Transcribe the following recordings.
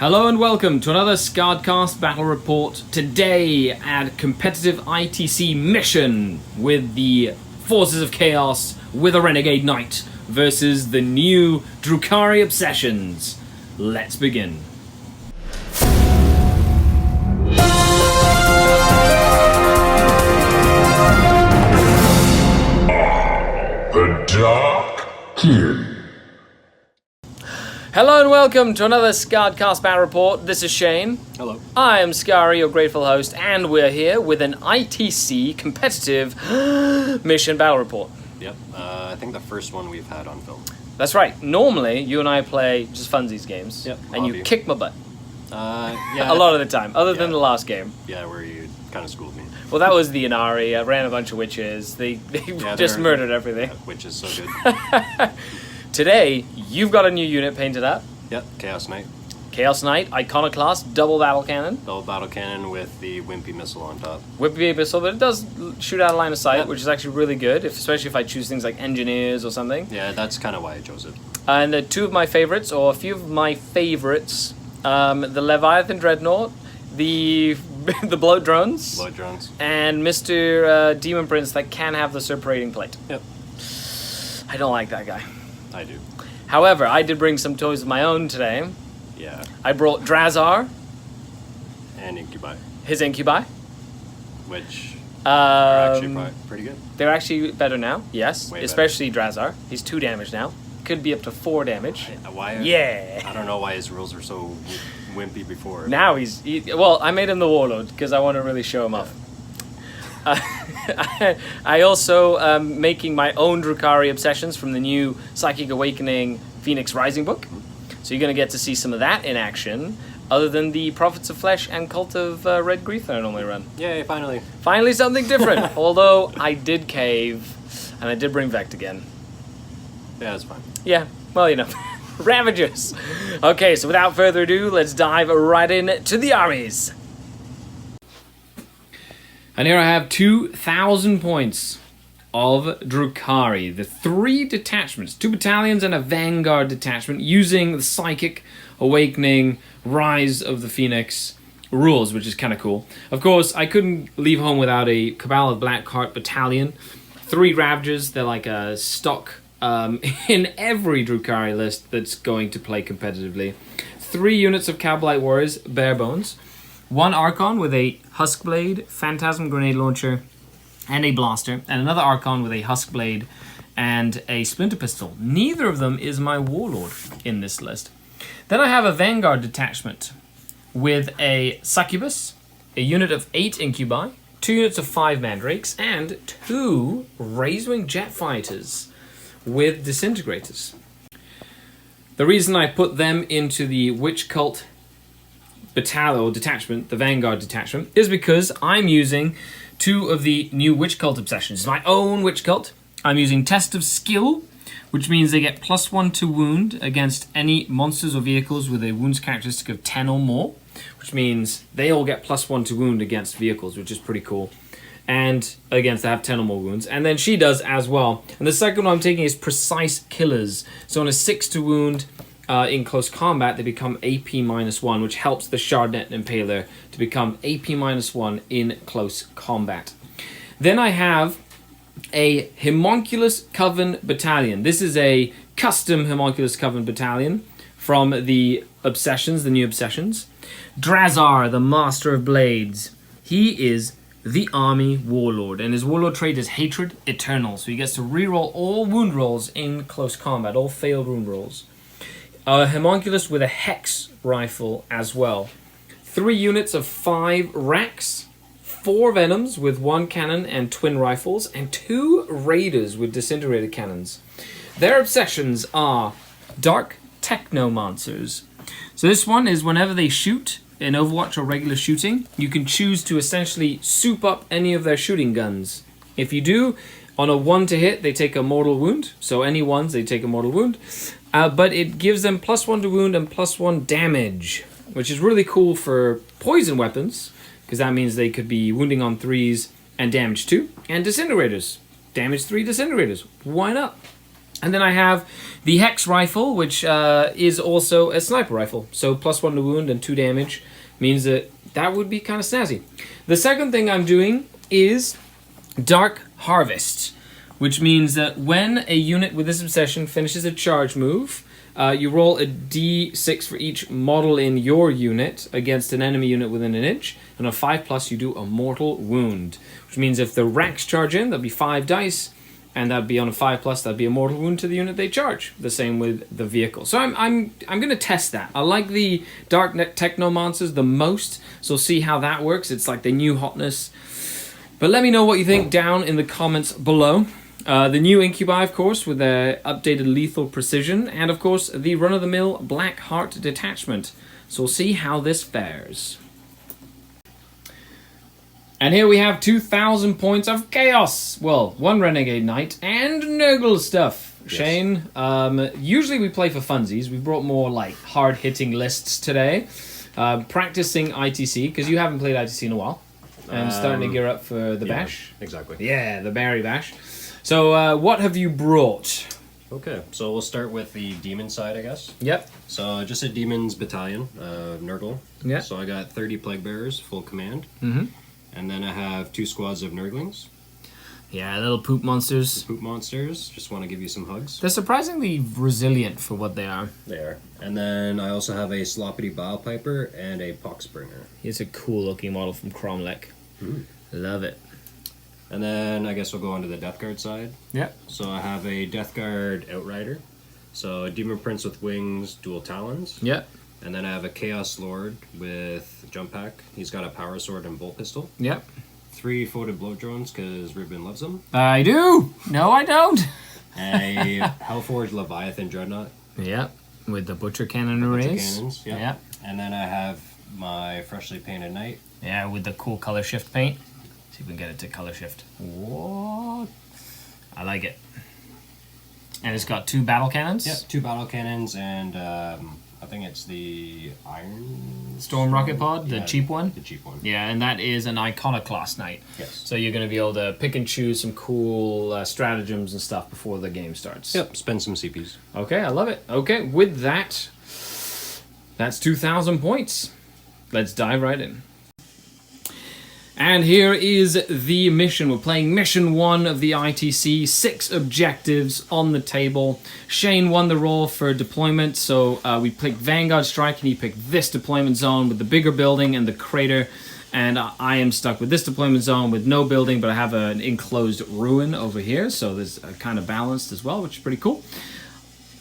Hello and welcome to another SkaredCast battle report. Today at competitive ITC mission with the Forces of Chaos with a Renegade Knight versus the new Drukhari Obsessions. Let's begin. The Dark Kid. Hello and welcome to another SkaredCast battle report. This is Shane. Hello. I am Skari, your grateful host, and we're here with an ITC competitive mission battle report. Yep. I think the first one we've had on film. That's right. Normally, you and I play just funsies games, Yep, and you hobby. kick my butt Yeah. a lot of the time, other than the last game. Yeah, where you kind of schooled me. Well, that was the Inari. I ran a bunch of witches. They just murdered everything. Which is so good. Today, you've got a new unit painted up. Yep. Chaos Knight. Chaos Knight, Iconoclast, double battle cannon. Double battle cannon with the Wimpy missile on top. Whippy Abyssal, but it does shoot out of line of sight, Yep. which is actually really good, especially if I choose things like engineers or something. Yeah, that's kind of why I chose it. And the two of my favorites, or a few of my favorites, the Leviathan Dreadnought, the the Bloat Drones, Blood drones. and Mr. Demon Prince that can have the Separating Plate. Yep. I don't like that guy. I do. However, I did bring some toys of my own today. Yeah. I brought Drazar, And Incubi, his Incubi. which are actually Um, probably pretty good. they're actually better now, yes. Way better. Especially Drazar. He's 2 damage now. Could be up to 4 damage. Why? Yeah. I don't know why his rules were so wimpy before. Now well, I made him the Warlord because I want to really show him off. I also am making my own Drukhari Obsessions from the new Psychic Awakening Phoenix Rising book. So you're going to get to see some of that in action, other than the Prophets of Flesh and Cult of Red Grief that I normally run. Yay! Finally. Finally something different, although I did cave, and I did bring Vect again. Yeah, it's fine. Yeah, well, you know, Ravagers. Okay, so without further ado, let's dive right into the armies. And here I have 2,000 points of Drukhari. The 3 detachments, 2 battalions and a Vanguard detachment using the Psychic Awakening Rise of the Phoenix rules, which is kind of cool. Of course, I couldn't leave home without a Cabal of Blackheart battalion. 3 Ravagers, they're like a stock in every Drukhari list that's going to play competitively. 3 units of Cabalite Warriors, bare bones. 1 Archon with a Huskblade, Phantasm Grenade Launcher, and a Blaster. And another Archon with a Huskblade and a Splinter Pistol. Neither of them is my Warlord in this list. Then I have a Vanguard detachment with a Succubus, a unit of 8 Incubi, 2 units of 5 Mandrakes, and 2 Razewing Jet Fighters with Disintegrators. The reason I put them into the Witch Cult battalion or detachment, the Vanguard detachment, is because I'm using 2 of the new Witch Cult Obsessions. It's my own Witch Cult. I'm using Test of Skill, which means they get +1 to wound against any monsters or vehicles with a wounds characteristic of 10 or more, which means they all get +1 to wound against vehicles, which is pretty cool. And against, they have 10 or more wounds. And then she does as well. And the second one I'm taking is Precise Killers. So on a 6 to wound in close combat, they become AP -1, which helps the Shardnet Impaler to become AP -1 in close combat. Then I have a Homunculus Coven Battalion. This is a custom Homunculus Coven Battalion from the Obsessions, the new Obsessions. Drazar, the Master of Blades. He is the Army Warlord, and his Warlord trait is Hatred Eternal, so he gets to reroll all wound rolls in close combat, all failed wound rolls. A Homunculus with a Hex Rifle as well. 3 units of 5 Racks, 4 Venoms with 1 cannon and twin rifles, and 2 Raiders with disintegrated cannons. Their obsessions are Dark Technomancers. So this one is whenever they shoot in Overwatch or regular shooting, you can choose to essentially soup up any of their shooting guns. If you do, on a 1 to hit, they take a mortal wound. So any ones, they take a mortal wound. But it gives them +1 to wound and +1 damage, which is really cool for poison weapons, because that means they could be wounding on 3s and damage 2. And disintegrators. Damage 3 disintegrators. Why not? And then I have the Hex Rifle, which is also a sniper rifle. So +1 to wound and 2 damage means that would be kind of snazzy. The second thing I'm doing is Dark Harvest, which means that when a unit with this obsession finishes a charge move, you roll a d6 for each model in your unit against an enemy unit within an inch, and on 5+, you do a mortal wound, which means if the racks charge in, that'll be 5 dice, and that'd be on a 5+, that'd be a mortal wound to the unit they charge. The same with the vehicle. So I'm going to test that. I like the Dark Techno Monsters the most, so see how that works. It's like the new hotness. But let me know what you think down in the comments below. The new Incubi, of course, with their updated lethal precision, and of course the run-of-the-mill Black Heart detachment. So we'll see how this fares. And here we have 2,000 points of chaos. Well, 1 Renegade Knight and Nurgle stuff. Yes. Shane, usually we play for funsies. We brought more like hard-hitting lists today. Practicing ITC, because you haven't played ITC in a while. And starting to gear up for the bash. Exactly. Yeah, the Barry Bash. So, what have you brought? Okay, so we'll start with the demon side, I guess. Yep. So, just a demons battalion, Nurgle. Yeah. So I got 30 plague bearers, full command. Mm-hmm. And then I have 2 squads of Nurglings. Yeah, little poop monsters. Poop monsters. Just want to give you some hugs. They're surprisingly resilient for what they are. They are. And then I also have a Sloppity Bile Piper and a Poxbringer. He's a cool looking model from Cromlech. Love it. And then I guess we'll go on to the Death Guard side. Yep. So I have a Death Guard Outrider. So a Demon Prince with wings, dual talons. Yep. And then I have a Chaos Lord with jump pack. He's got a power sword and bolt pistol. Yep. 3 folded blow drones because Ribbon loves them. I do. No, I don't. A Hellforged Leviathan Dreadnought. Yep. With the Butcher Cannon arrays. Butcher cannons. Yep. Yep. And then I have my freshly painted knight. Yeah, with the cool color shift paint. See if we can get it to color shift. What? I like it. And it's got 2 battle cannons. Yep. 2 battle cannons and I think it's the Iron Storm Rocket Pod, the cheap one. The cheap one. Yeah, and that is an Iconoclast Knight. Yes. So you're going to be able to pick and choose some cool stratagems and stuff before the game starts. Yep. Spend some CPs. Okay, I love it. Okay, with that, that's 2,000 points. Let's dive right in. And here is the mission. We're playing mission 1 of the ITC. 6 objectives on the table. Shane won the role for deployment, so we picked Vanguard Strike, and he picked this deployment zone with the bigger building and the crater. And I am stuck with this deployment zone with no building, but I have an enclosed ruin over here, so there's kind of balanced as well, which is pretty cool.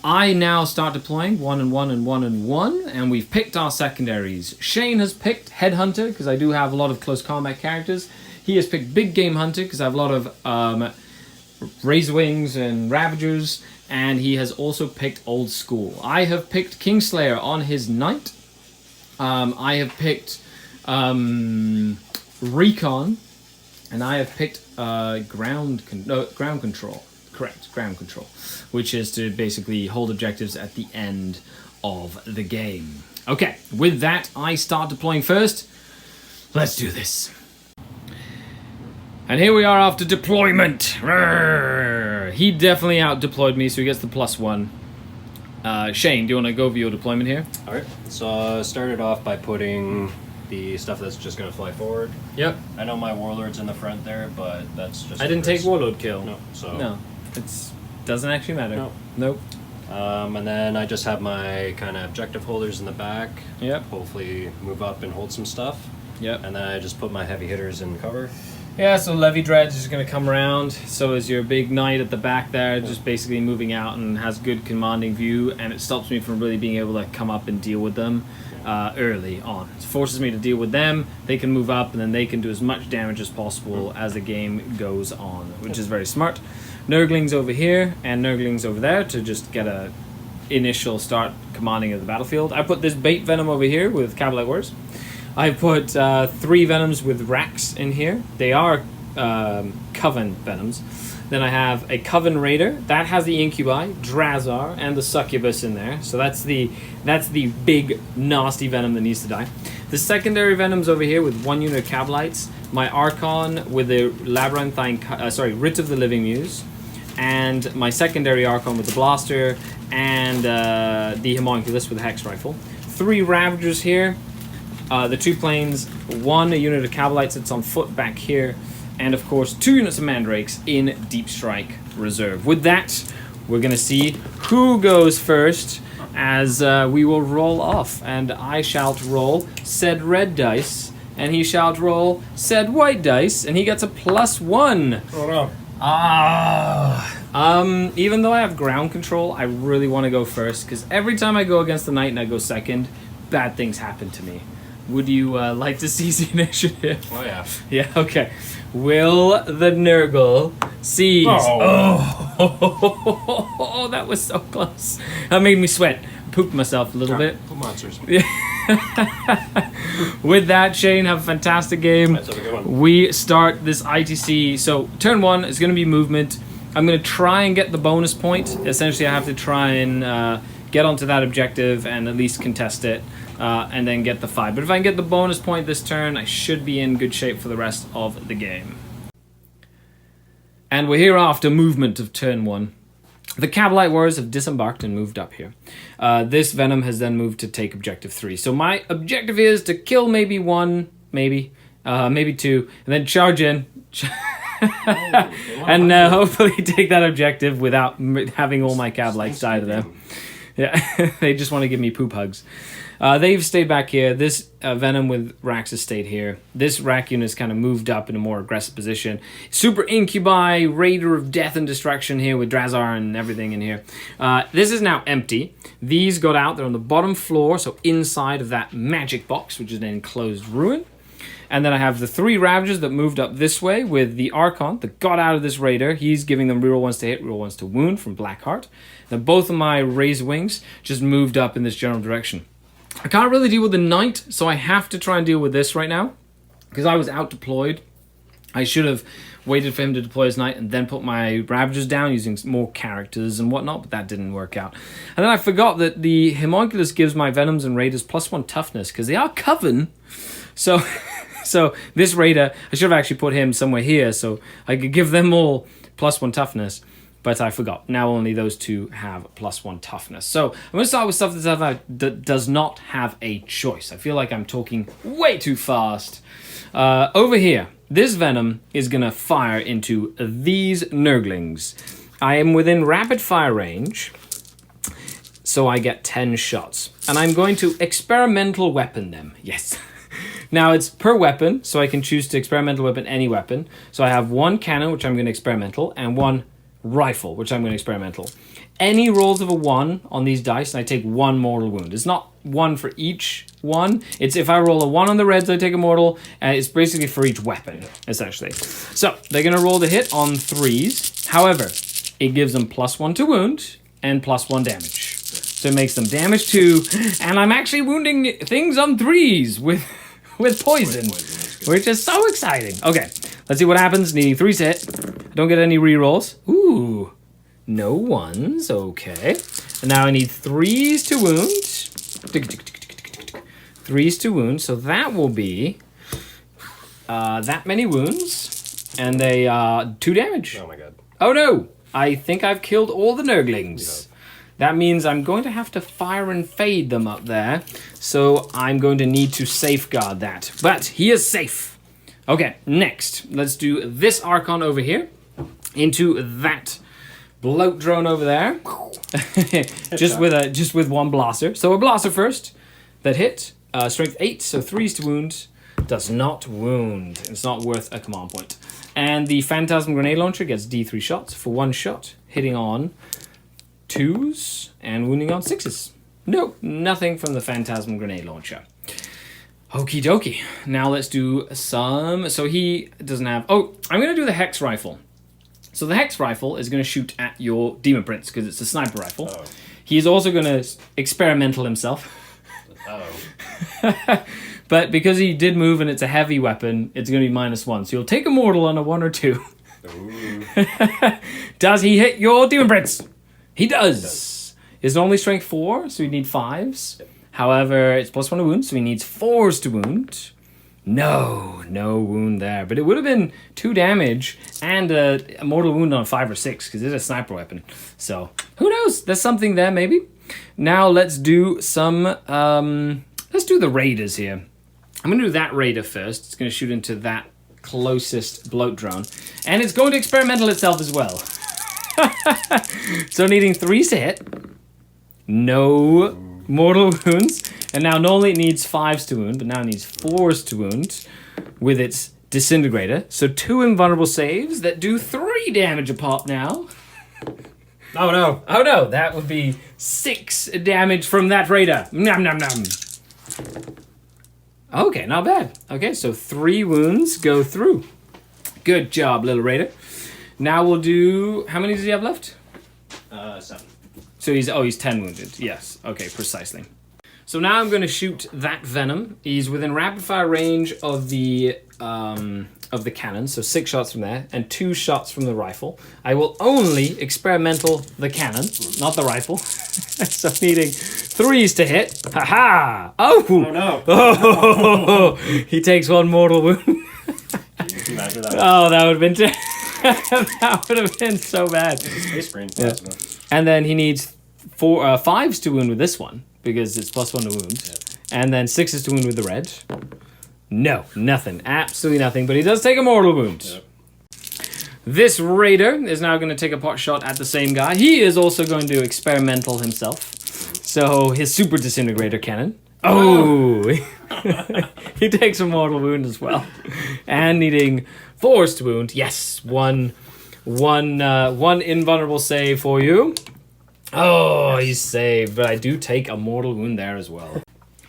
I now start deploying 1 and 1 and 1 and 1, and we've picked our secondaries. Shane has picked Headhunter, because I do have a lot of close combat characters. He has picked Big Game Hunter, because I have a lot of Razorwings and Ravagers, and he has also picked Old School. I have picked Kingslayer on his Knight. I have picked Recon, and I have picked Ground Control. Correct, ground control, which is to basically hold objectives at the end of the game. Okay, with that, I start deploying first. Let's do this. And here we are after deployment. Rrrr. He definitely out-deployed me, so he gets the +1. Shane, do you want to go over your deployment here? Alright, so I started off by putting the stuff that's just going to fly forward. Yep. I know my Warlord's in the front there, but that's just... I didn't take Warlord kill. No, so... No. It doesn't actually matter. No. Nope. And then I just have my kind of objective holders in the back. Yep. Hopefully move up and hold some stuff. Yep. And then I just put my heavy hitters in cover. Yeah, so Levy Dredge is going to come around. So is your big knight at the back there, just basically moving out and has good commanding view, and it stops me from really being able to come up and deal with them early on. It forces me to deal with them. They can move up, and then they can do as much damage as possible as the game goes on, which is very smart. Nurglings over here and Nurglings over there to just get a initial start commanding of the battlefield. I put this bait venom over here with Cavalite Wars. I put 3 venoms with racks in here. They are Coven venoms. Then I have a Coven Raider that has the Incubi, Drazar, and the Succubus in there. So that's the big nasty venom that needs to die. The secondary venoms over here with 1 unit of Cavalites. My Archon with the Labyrinthine, Writ of the Living Muse. and my secondary Archon with the Blaster, and the Homunculus with the Hex Rifle. 3 Ravagers here, the 2 planes, 1 unit of Cabalites that's on foot back here, and of course 2 units of Mandrakes in Deep Strike Reserve. With that, we're going to see who goes first as we will roll off, and I shall roll said red dice, and he shall roll said white dice, and he gets a +1. Oh no. Even though I have ground control, I really want to go first, because every time I go against the knight and I go second, bad things happen to me. Would you like to seize the initiative? Oh yeah. Yeah, okay. Will the Nurgle seize? Oh, that was so close. That made me sweat. Pooped myself a little bit. Monsters. With that, Shane, have a fantastic game. That's a good one. We start this ITC. So turn 1 is going to be movement. I'm going to try and get the bonus point. Essentially, I have to try and get onto that objective and at least contest it, and then get the 5. But if I can get the bonus point this turn, I should be in good shape for the rest of the game. And we're here after movement of turn 1. The Cabalite Warriors have disembarked and moved up here. This Venom has then moved to take objective 3. So my objective is to kill maybe 1, maybe 2, and then charge in. And hopefully take that objective without having all my Cabalites die to them. Yeah, they just want to give me poop hugs. They've stayed back here. This Venom with Rax has stayed here. This Rack unit has kind of moved up in a more aggressive position. Super Incubi, Raider of Death and Destruction here with Drazar and everything in here. This is now empty. These got out. They're on the bottom floor, so inside of that magic box, which is an enclosed ruin. And then I have the 3 Ravagers that moved up this way with the Archon that got out of this Raider. He's giving them reroll 1s to hit, reroll 1s to wound from Blackheart. Then both of my Razor Wings just moved up in this general direction. I can't really deal with the Knight, so I have to try and deal with this right now. Because I was out deployed. I should have waited for him to deploy his Knight and then put my Ravagers down using more characters and whatnot, but that didn't work out. And then I forgot that the Homunculus gives my Venoms and Raiders +1 toughness, because they are Coven. So... So this Raider, I should have actually put him somewhere here so I could give them all +1 toughness, but I forgot. Now only those 2 have +1 toughness. So I'm going to start with stuff that does not have a choice. I feel like I'm talking way too fast. Over here, this Venom is going to fire into these Nurglings. I am within rapid fire range, so I get 10 shots. And I'm going to experimental weapon them. Yes. Now it's per weapon, so I can choose to experimental weapon any weapon. So I have 1 cannon, which I'm going to experimental, and 1 rifle, which I'm going to experimental. Any rolls of a 1 on these dice, and I take 1 mortal wound. It's not 1 for each one. It's if I roll a 1 on the reds, I take a mortal, and it's basically for each weapon, essentially. So they're going to roll the hit on 3s. However, it gives them +1 to wound and +1 damage. So it makes them damage 2, and I'm actually wounding things on 3s with poison, which is so exciting. Okay, let's see what happens. Needing 3s to hit. I don't get any rerolls. Ooh, no 1s. Okay, and now I need 3s to wound. 3s to wound. So that will be that many wounds, and they 2 damage. Oh my god. Oh no! I think I've killed all the Nurglings. That means I'm going to have to fire and fade them up there. So I'm going to need to safeguard that. But he is safe. Okay, next. Let's do this Archon over here. Into that bloat drone over there. just with 1 blaster. So a blaster first. That hit. Strength 8, so 3s to wound. Does not wound. It's not worth a command point. And the Phantasm Grenade Launcher gets D3 shots for 1 shot. Hitting on 2s and wounding on 6s. No, nothing from the Phantasm Grenade Launcher. Okie dokie. Now let's do some... So he doesn't have... Oh, I'm going to do the Hex Rifle. So the Hex Rifle is going to shoot at your Demon Prince because it's a sniper rifle. Oh. He's also going to experimental himself. Oh. But because he did move and it's a heavy weapon, it's going to be -1. So you'll take a mortal on a 1 or 2. Does he hit your Demon Prince? He does. It's only strength 4, so we need 5s. Yep. However, it's +1 to wound, so he needs 4s to wound. No wound there. But it would have been 2 damage and a mortal wound on 5 or 6 because it's a sniper weapon. So who knows? There's something there maybe. Now let's do some, let's do the raiders here. I'm going to do that raider first. It's going to shoot into that closest bloat drone. And it's going to experimental itself as well. So needing 3s to hit. No mortal wounds. And now normally it needs 5s to wound, but now it needs 4s to wound with its disintegrator. So 2 invulnerable saves that do 3 damage a pop now. Oh no. Oh no, that would be 6 damage from that raider. Nom nom nom. Okay, not bad. Okay, so 3 wounds go through. Good job, little raider. Now we'll do... How many does he have left? 7. So he's 10 wounded. Yes, okay, precisely. So now I'm going to shoot that venom. He's within rapid fire range of the cannon, so 6 shots from there, and 2 shots from the rifle. I will only experimental the cannon, not the rifle. So needing 3s to hit. Ha-ha! Oh! Oh no. Oh! He takes 1 mortal wound. Oh, that would have been that would have been so bad. Space brain. Yeah. And then he needs 5s to wound with this one because it's +1 to wound, and then 6s to wound with the red. No, nothing, absolutely nothing. But he does take a mortal wound. Yep. This raider is now going to take a pot shot at the same guy. He is also going to experimental himself. So his super disintegrator cannon. Oh, he takes a mortal wound as well, and needing 4s to wound. Yes, one invulnerable save for you. Oh, he's saved, but I do take a mortal wound there as well.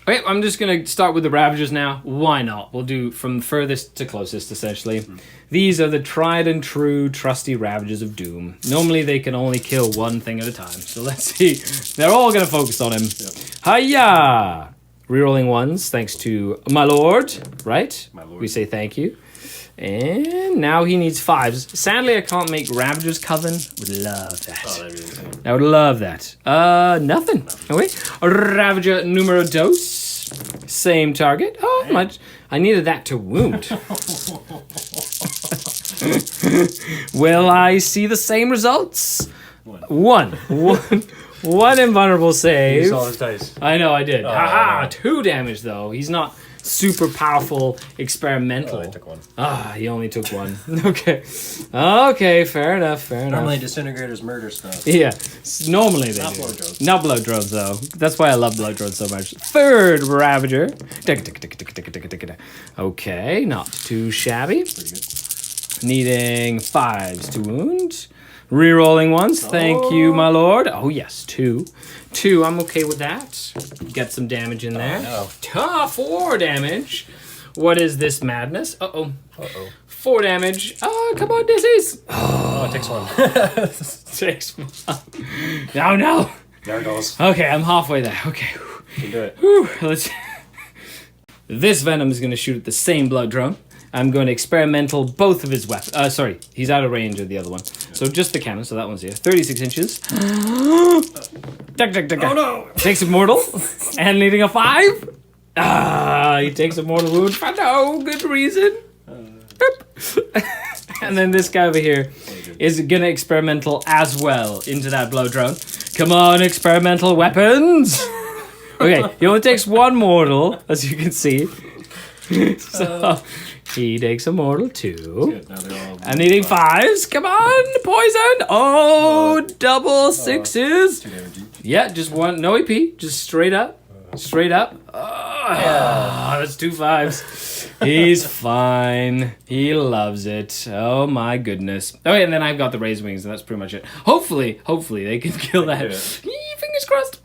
Okay, I'm just going to start with the Ravagers now. Why not? We'll do from furthest to closest, essentially. These are the tried and true trusty Ravagers of Doom. Normally, they can only kill one thing at a time. So let's see. They're all going to focus on him. Yep. Hiya! Rerolling 1s, thanks to my lord, right? My lord. We say thank you. And now he needs 5s. Sadly, I can't make Ravager's Coven. Would love that. Oh, that'd be insane. I would love that. Nothing. Okay. Ravager numero dos. Same target. Oh, much. I needed that to wound. Will I see the same results? One invulnerable save. You saw his dice. I know, I did. Oh, Haha, no. 2 damage though. He's not super powerful experimental. Oh, I took 1. He only took 1. Okay. Okay, fair enough. Normally disintegrators murder stuff. Yeah, normally they Not do. blow drones. Not blow drones, though. That's why I love blow drones so much. 3rd Ravager. Okay, not too shabby. Pretty good. Needing 5s to wound. Rerolling 1s. Thank you, my lord. Oh, yes, 2. 2, I'm okay with that. Get some damage in there. No. 4 damage. What is this madness? Uh-oh. 4 damage. Oh, come on, disease. Oh, it takes 1. Takes 1. No. There it goes. Okay, I'm halfway there. Okay. You can do it. Whew, let's... This venom is going to shoot at the same blood drone. I'm going to experimental both of his weapons. Sorry, he's out of range of the other one. So just the cannon, so that one's here. 36 inches. Oh no! Takes a mortal. And needing a 5. He takes a mortal wound for no good reason. And then this guy over here is going to experimental as well into that blow drone. Come on, experimental weapons. Okay, he only takes 1 mortal, as you can see. So he takes a mortal 2. Good. Now they're all I'm needing 5s. Come on, poison. Oh, double 6s. 2 damage each. Yeah, just 1. No AP. Just straight up. Straight up. Oh, that's 2 5s. He's fine. He loves it. Oh my goodness. Okay, and then I've got the raised wings, and that's pretty much it. Hopefully they can kill that. Fingers crossed.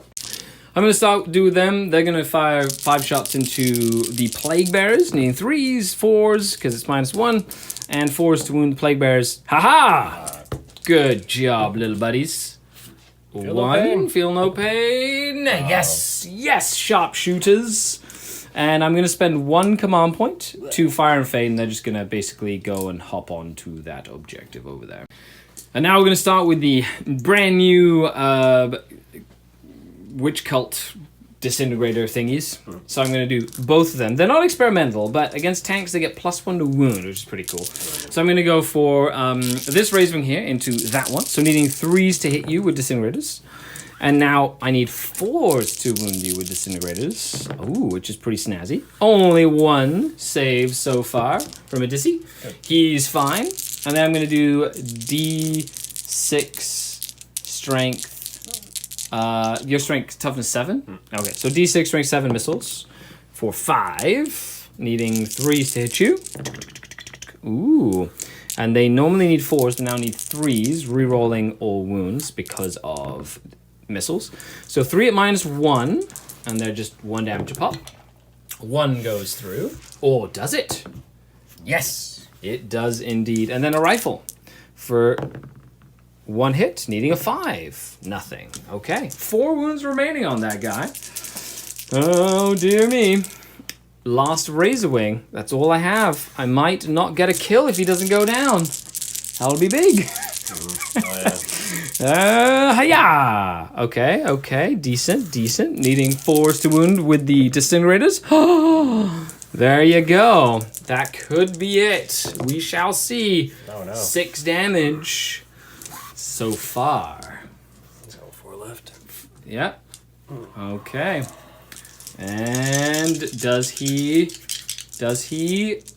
I'm going to start do them. They're going to fire 5 shots into the Plague Bearers, needing 3s, 4s, because it's -1, and 4s to wound the Plague Bearers. Ha-ha! Good job, little buddies. Feel 1, no pain. feel no pain. Yes, sharpshooters. And I'm going to spend 1 command point to fire and fade, and they're just going to basically go and hop on to that objective over there. And now we're going to start with the brand new... witch cult disintegrator thingies. So I'm going to do both of them. They're not experimental, but against tanks they get +1 to wound, which is pretty cool. So I'm going to go for this Razorwing here into that one. So needing 3s to hit you with disintegrators. And now I need 4s to wound you with disintegrators. Ooh, which is pretty snazzy. Only 1 save so far from a Dissy. He's fine. And then I'm going to do D6 strength. Your strength toughness 7. Okay, so D6 strength 7 missiles for 5, needing 3s to hit you. Ooh, and they normally need 4s, they now need 3s, re-rolling all wounds because of missiles. So 3 at -1, and they're just 1 damage a pop. 1 goes through, or does it? Yes, it does indeed. And then a rifle for 1 hit, needing a 5. Nothing. Okay. 4 wounds remaining on that guy. Oh, dear me. Last Razorwing. That's all I have. I might not get a kill if he doesn't go down. That'll be big. Hiya! Okay. Decent. Needing 4s to wound with the disintegrators. There you go. That could be it. We shall see. Oh, no. 6 damage. So far. So 4 left. Yep. Okay. And does he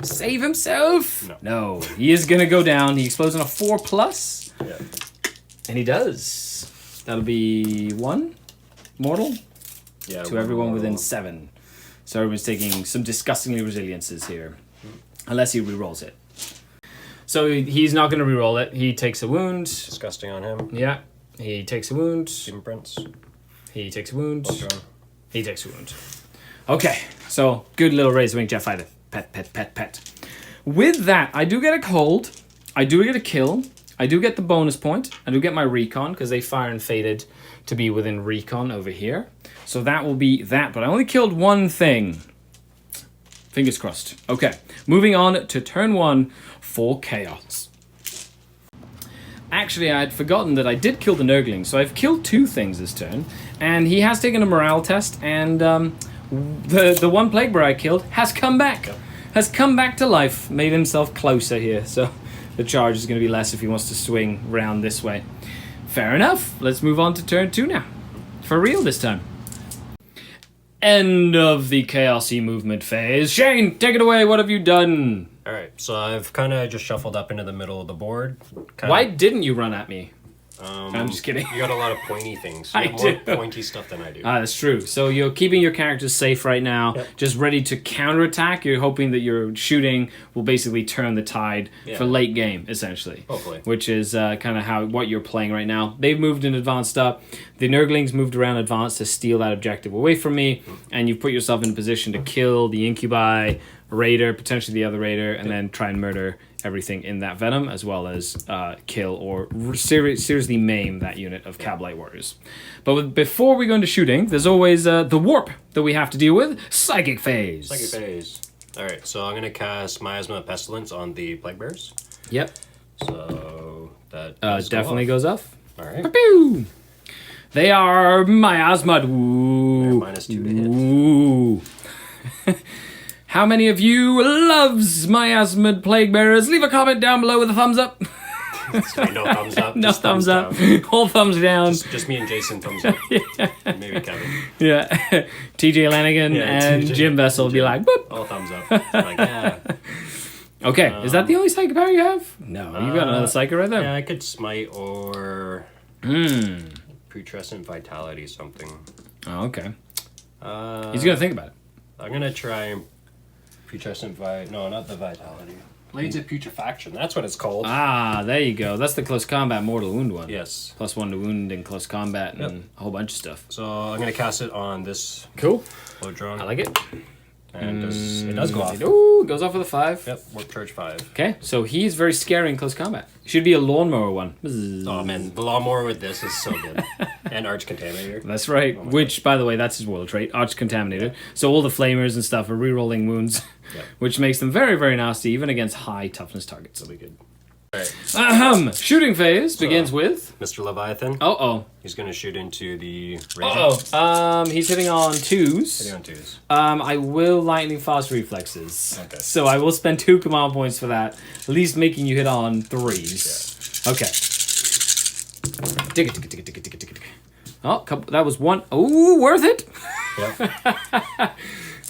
save himself? No. He is gonna go down. He explodes on a 4+. Yeah. And he does. That'll be 1 mortal. Yeah. To everyone within 7. So everyone's taking some disgustingly resiliences here. Unless he rerolls it. So he's not going to reroll it. He takes a wound. Disgusting on him. Yeah. He takes a wound. Demon Prince. He takes a wound. Ultron. He takes a wound. Okay. So good little Razorwing jet fighter. Pet. With that, I do get a cold. I do get a kill. I do get the bonus point. I do get my recon because they fire and faded to be within recon over here. So that will be that. But I only killed 1 thing. Fingers crossed. Okay. Moving on to turn 1. For chaos. Actually, I had forgotten that I did kill the Nurgling, so I've killed 2 things this turn, and he has taken a morale test, and the one plague bearer I killed has come back. Has come back to life, made himself closer here, so the charge is going to be less if he wants to swing round this way. Fair enough. Let's move on to turn 2 now. For real this time. End of the chaosy movement phase. Shane, take it away. What have you done? Alright, so I've kind of just shuffled up into the middle of the board. Why didn't you run at me? I'm just kidding. You got a lot of pointy things. You I have more do. pointy stuff than I do. That's true. So you're keeping your characters safe right now, Yep. just ready to counterattack. You're hoping that your shooting will basically turn the tide for late game, essentially. Hopefully. Which is kind of what you're playing right now. They've moved in advanced up. The Nurglings moved around advanced to steal that objective away from me, and you've put yourself in a position to kill the Incubi, Raider, potentially the other Raider, and then try and murder everything in that Venom, as well as kill or seriously maim that unit of Cablite Warriors. But before we go into shooting, there's always the warp that we have to deal with. Psychic Phase. Psychic Phase. Alright, so I'm going to cast Miasma of Pestilence on the Plague Bears. Yep. So that Definitely goes off. Alright. Pew! They are miasma. Ooh. They're -2 to hit. Ooh. How many of you loves miasmid plague bearers? Leave a comment down below with a thumbs up. Sorry, no thumbs up. No just thumbs up. down. All thumbs down. Just me and Jason thumbs up. And maybe Kevin. Yeah. TJ Lanigan and TJ Jim Vessel will be like, boop. All thumbs up. Like, yeah. Okay, is that the only psychic power you have? No, you got another psychic right there. Yeah, I could smite or putrescent vitality something. Oh, okay. He's gonna think about it. I'm gonna try putrescent no, not the vitality. Blades of Putrefaction. That's what it's called. Ah, there you go. That's the close combat mortal wound one. Yes. +1 to wound in close combat and a whole bunch of stuff. So I'm gonna cast it on this Cool. low drone. I like it. And it does go off. Ooh, goes off with a 5. Yep, warp charge 5. Okay, so he's very scary in close combat. Should be a lawnmower one. Oh man, the lawnmower with this is so good. And Arch Contaminator. That's right. Which, by the way, that's his world trait, Arch Contaminated. Yeah. So all the flamers and stuff are re-rolling wounds, which makes them very, very nasty, even against high toughness targets. That'll be good. Right. Shooting phase begins with... Mr. Leviathan. Uh-oh. He's going to shoot into the Ranger. He's hitting on 2s. Hitting on 2s. I will lightning fast reflexes. Okay. So I will spend 2 command points for that. At least making you hit on 3s. Yeah. Okay. Oh, that was 1. Oh, worth it. Yep.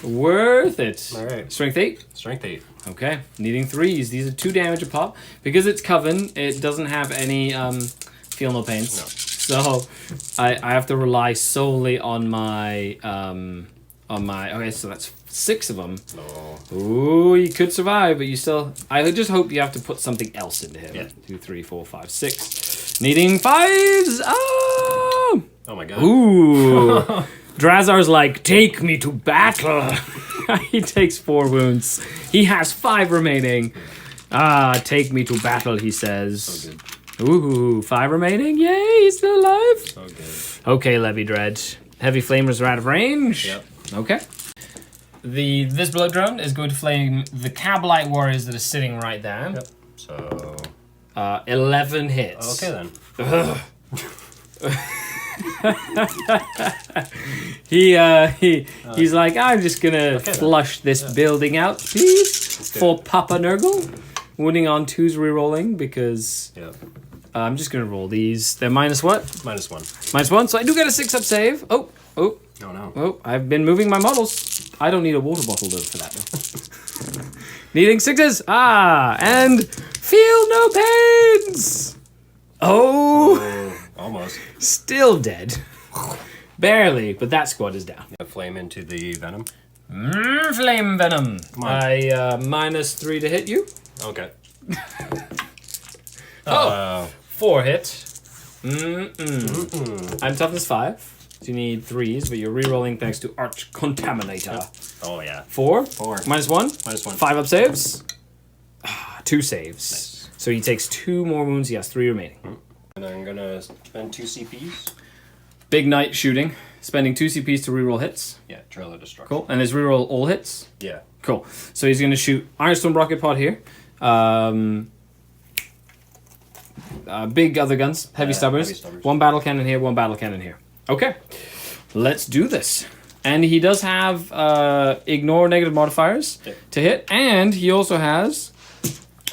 Worth it. All right. Strength 8. Strength 8. Okay. Needing 3s. These are 2 damage a pop. Because it's Coven, it doesn't have any feel no pains. No. So I have to rely solely on my okay, so that's 6 of them. No. Ooh, you could survive, but you still... I just hope you have to put something else into him. Yeah. 2, 3, 4, 5, 6. Needing 5s! Oh! Oh my god. Ooh! Drazar's like, take me to battle! He takes 4 wounds. He has 5 remaining. Take me to battle, he says. So good. Ooh, 5 remaining? Yay, he's still alive! So good. Okay, Levy Dread. Heavy flamers are out of range. Yep. Okay. This blood drone is going to flame the Cabalite warriors that are sitting right there. Yep. So... 11 hits. Okay then. He's like, I'm just gonna flush this building out, please, for Papa Nurgle. Wounding on 2s rerolling because I'm just gonna roll these. They're minus what? -1. -1. So I do get a 6-up save. Oh. Oh no. Oh, I've been moving my models. I don't need a water bottle though for that though. Needing 6s. And feel no pains. Oh, almost. Still dead. Barely, but that squad is down. Flame into the venom. Flame venom. Come on. I -3 to hit you. Okay. 4 hit. I'm toughness 5. So you need 3s, but you're rerolling thanks to Arch Contaminator. Yep. Oh yeah. 4. 4. -1. -1. 5-up saves. 2 saves. Nice. So he takes 2 more wounds. He has 3 remaining. And I'm gonna spend 2 CPs. Big Knight shooting. Spending 2 CPs to reroll hits. Yeah, Trail of Destruction. Cool. And his reroll all hits. Yeah. Cool. So he's going to shoot Ironstone Rocket Pod here. Big other guns. Heavy stubbers. heavy stubbers. 1 battle cannon here, 1 battle cannon here. Okay. Let's do this. And he does have ignore negative modifiers to hit. And he also has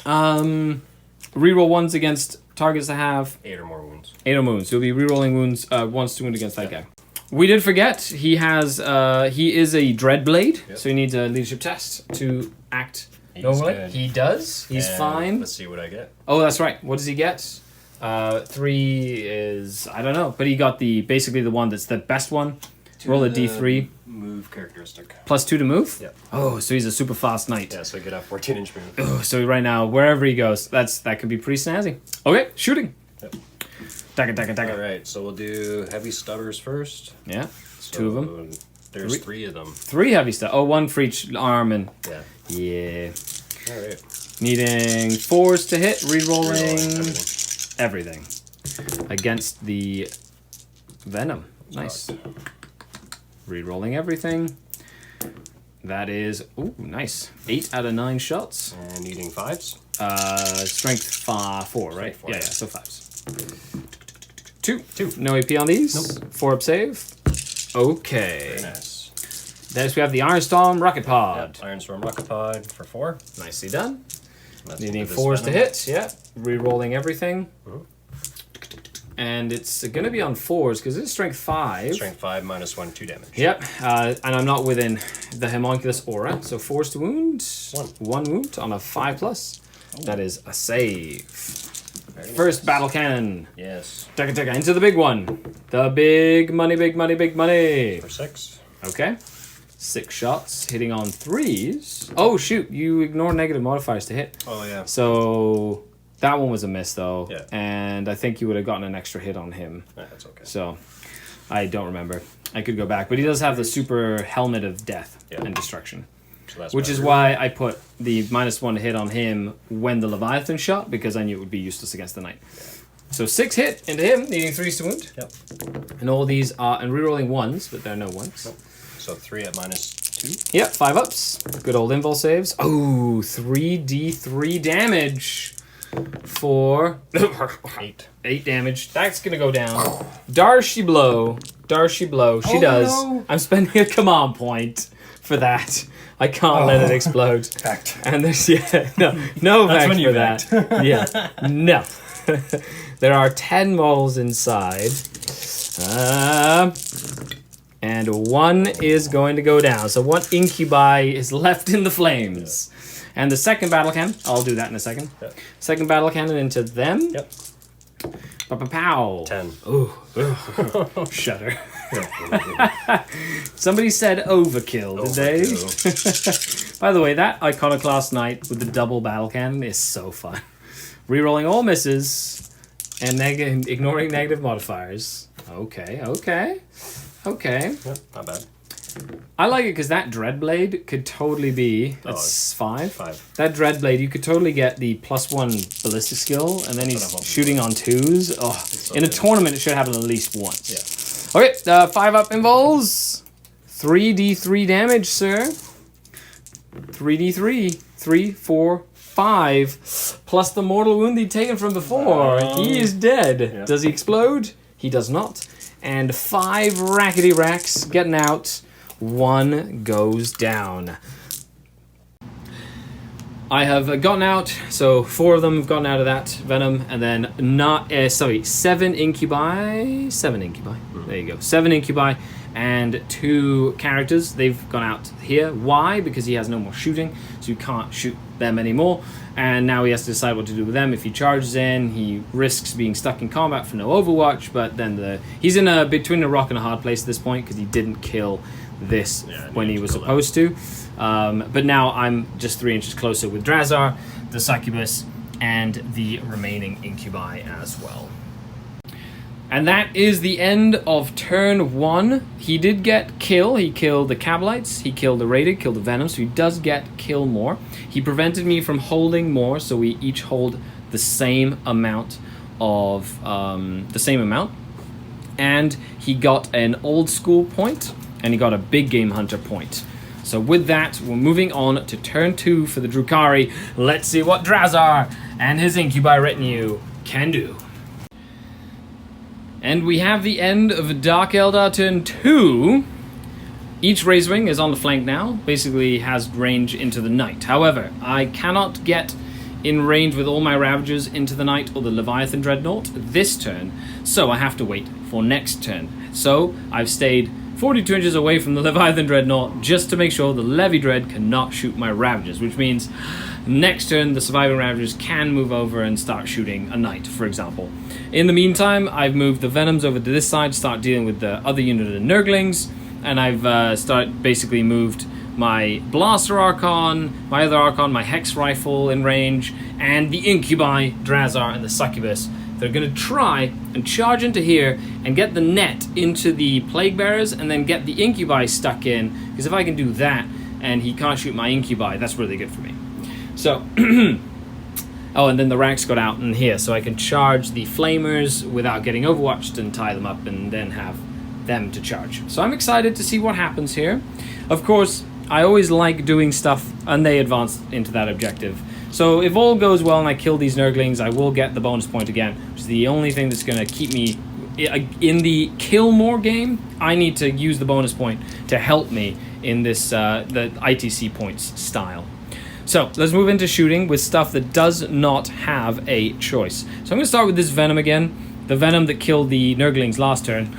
reroll 1s against targets that have 8 or more wounds. 8 or more wounds. So he'll be rerolling wounds 1 to wound against that guy. We did forget he has he is a Dreadblade, so he needs a leadership test to act normally. Good. He does. He's fine. Let's see what I get. Oh, that's right. What does he get? 3 is I don't know, but he got basically the one that's the best one. Roll a D3. Move characteristic. +2 to move? Yep. Oh, so he's a super fast knight. Yeah, so I get a 14-inch move. Oh, so right now, wherever he goes, that could be pretty snazzy. Okay, shooting. Yep. Dagger. Alright, so we'll do heavy stubbers first. Yeah, So 2 of them. There's 3 of them. 3 heavy stuff. Oh, 1 for each arm and... Yeah. Yeah. Alright. Needing 4s to hit, rerolling Everything. everything. Against the Venom. Nice. Rerolling everything. That is, ooh, nice. 8 out of 9 shots. And needing 5s. Strength 4, right? 4, Yeah, so 5s. 2. No AP on these. Nope. 4-up save. Okay. Very nice. Next we have the Ironstorm Rocket Pod. Yep, Ironstorm Rocket Pod for 4. Nicely done. That's Needing this 4s to venom. hit. Yeah. Rerolling everything. And it's going to be on 4s because it's strength 5. Strength 5 -1, 2 damage. Yep. And I'm not within the homunculus aura. So 4s to wound. 1 wound on a 5+. That is a save. Very First nice. battle cannon. Yes. Taka into the big one. The big money. For 6. Okay. 6 shots hitting on 3s. Oh shoot! You ignore negative modifiers to hit. Oh yeah. So that one was a miss though. Yeah. And I think you would have gotten an extra hit on him. That's okay. So I don't remember. I could go back, but he does have the super helmet of death and destruction. So that's Which is why I put the -1 to hit on him when the Leviathan shot, because I knew it would be useless against the Knight. Yeah. So 6 hit into him, needing 3s to wound. Yep. And all these are, and rerolling 1s, but there are no 1s. Nope. So 3 at -2. Yep, 5 ups. Good old invul saves. Oh, 3d3 damage. 4, 8. 8 damage. That's gonna go down. Darcy blow. She Oh, does. no. I'm spending a command point for that. I can't let it explode. Fact. And there's no That's effect when you for that. Yeah, no. There are 10 moles inside, and 1 is going to go down. So 1 incubi is left in the flames. And the second battle cannon, I'll do that in a second. Yep. Second battle cannon into them. Yep. Pow. 10. Ooh. Shudder. Somebody said overkill, did they? By the way, that Iconoclast Knight with the double battle cannon is so fun. Rerolling all misses and ignoring negative modifiers. Okay. Yep, not bad. I like it because that Dreadblade could totally be... That's 5? 5. That Dreadblade, you could totally get the +1 ballistic skill, and then he's shooting on 2s. Oh, in a tournament, it should happen at least once. Yeah. Okay, 5 up involves 3d3 damage, sir. 3d3. 3, 4, 5. Plus the mortal wound he'd taken from before. He is dead. Yeah. Does he explode? He does not. And 5 rackety racks getting out. 1 goes down. I have gotten out, so 4 of them have gotten out of that venom, and then 7 incubi. 7 incubi. There you go. 7 incubi and 2 characters. They've gone out here. Why? Because he has no more shooting, so you can't shoot them anymore. And now he has to decide what to do with them. If he charges in, he risks being stuck in combat for no Overwatch, but then he's in between a rock and a hard place at this point because he didn't kill this when he was supposed to. But now I'm just 3 inches closer with Drazar, the Succubus, and the remaining Incubi as well. And that is the end of turn 1. He did get kill. He killed the Cabalites, he killed the Raided, killed the Venom, so he does get kill more. He prevented me from holding more, so we each hold the same amount of and he got an old school point, and he got a big game hunter point. So with that, we're moving on to turn 2 for the Drukhari. Let's see what Drazar and his Incubi retinue can do. And we have the end of Dark Eldar turn 2. Each Razewing is on the flank now, basically has range into the night. However, I cannot get in range with all my Ravagers into the night or the Leviathan Dreadnought this turn, so I have to wait for next turn. So I've stayed 42 inches away from the Leviathan Dreadnought just to make sure the Levy Dread cannot shoot my Ravagers, which means next turn the surviving Ravagers can move over and start shooting a Knight, for example. In the meantime, I've moved the Venoms over to this side to start dealing with the other unit of Nurglings, and I've basically moved my Blaster Archon, my other Archon, my Hex Rifle in range, and the Incubi, Drazar, and the Succubus. They're going to try and charge into here and get the net into the Plague Bearers and then get the Incubi stuck in, because if I can do that and he can't shoot my Incubi, that's really good for me. So, oh, and then the ranks got out in here, so I can charge the Flamers without getting overwatched and tie them up and then have them to charge. So I'm excited to see what happens here. Of course, I always like doing stuff and they advance into that objective. So if all goes well and I kill these Nurglings, I will get the bonus point again, which is the only thing that's going to keep me in the kill more game. I need to use the bonus point to help me in this the ITC points style. So let's move into shooting with stuff that does not have a choice. So I'm going to start with this Venom again, the Venom that killed the Nurglings last turn.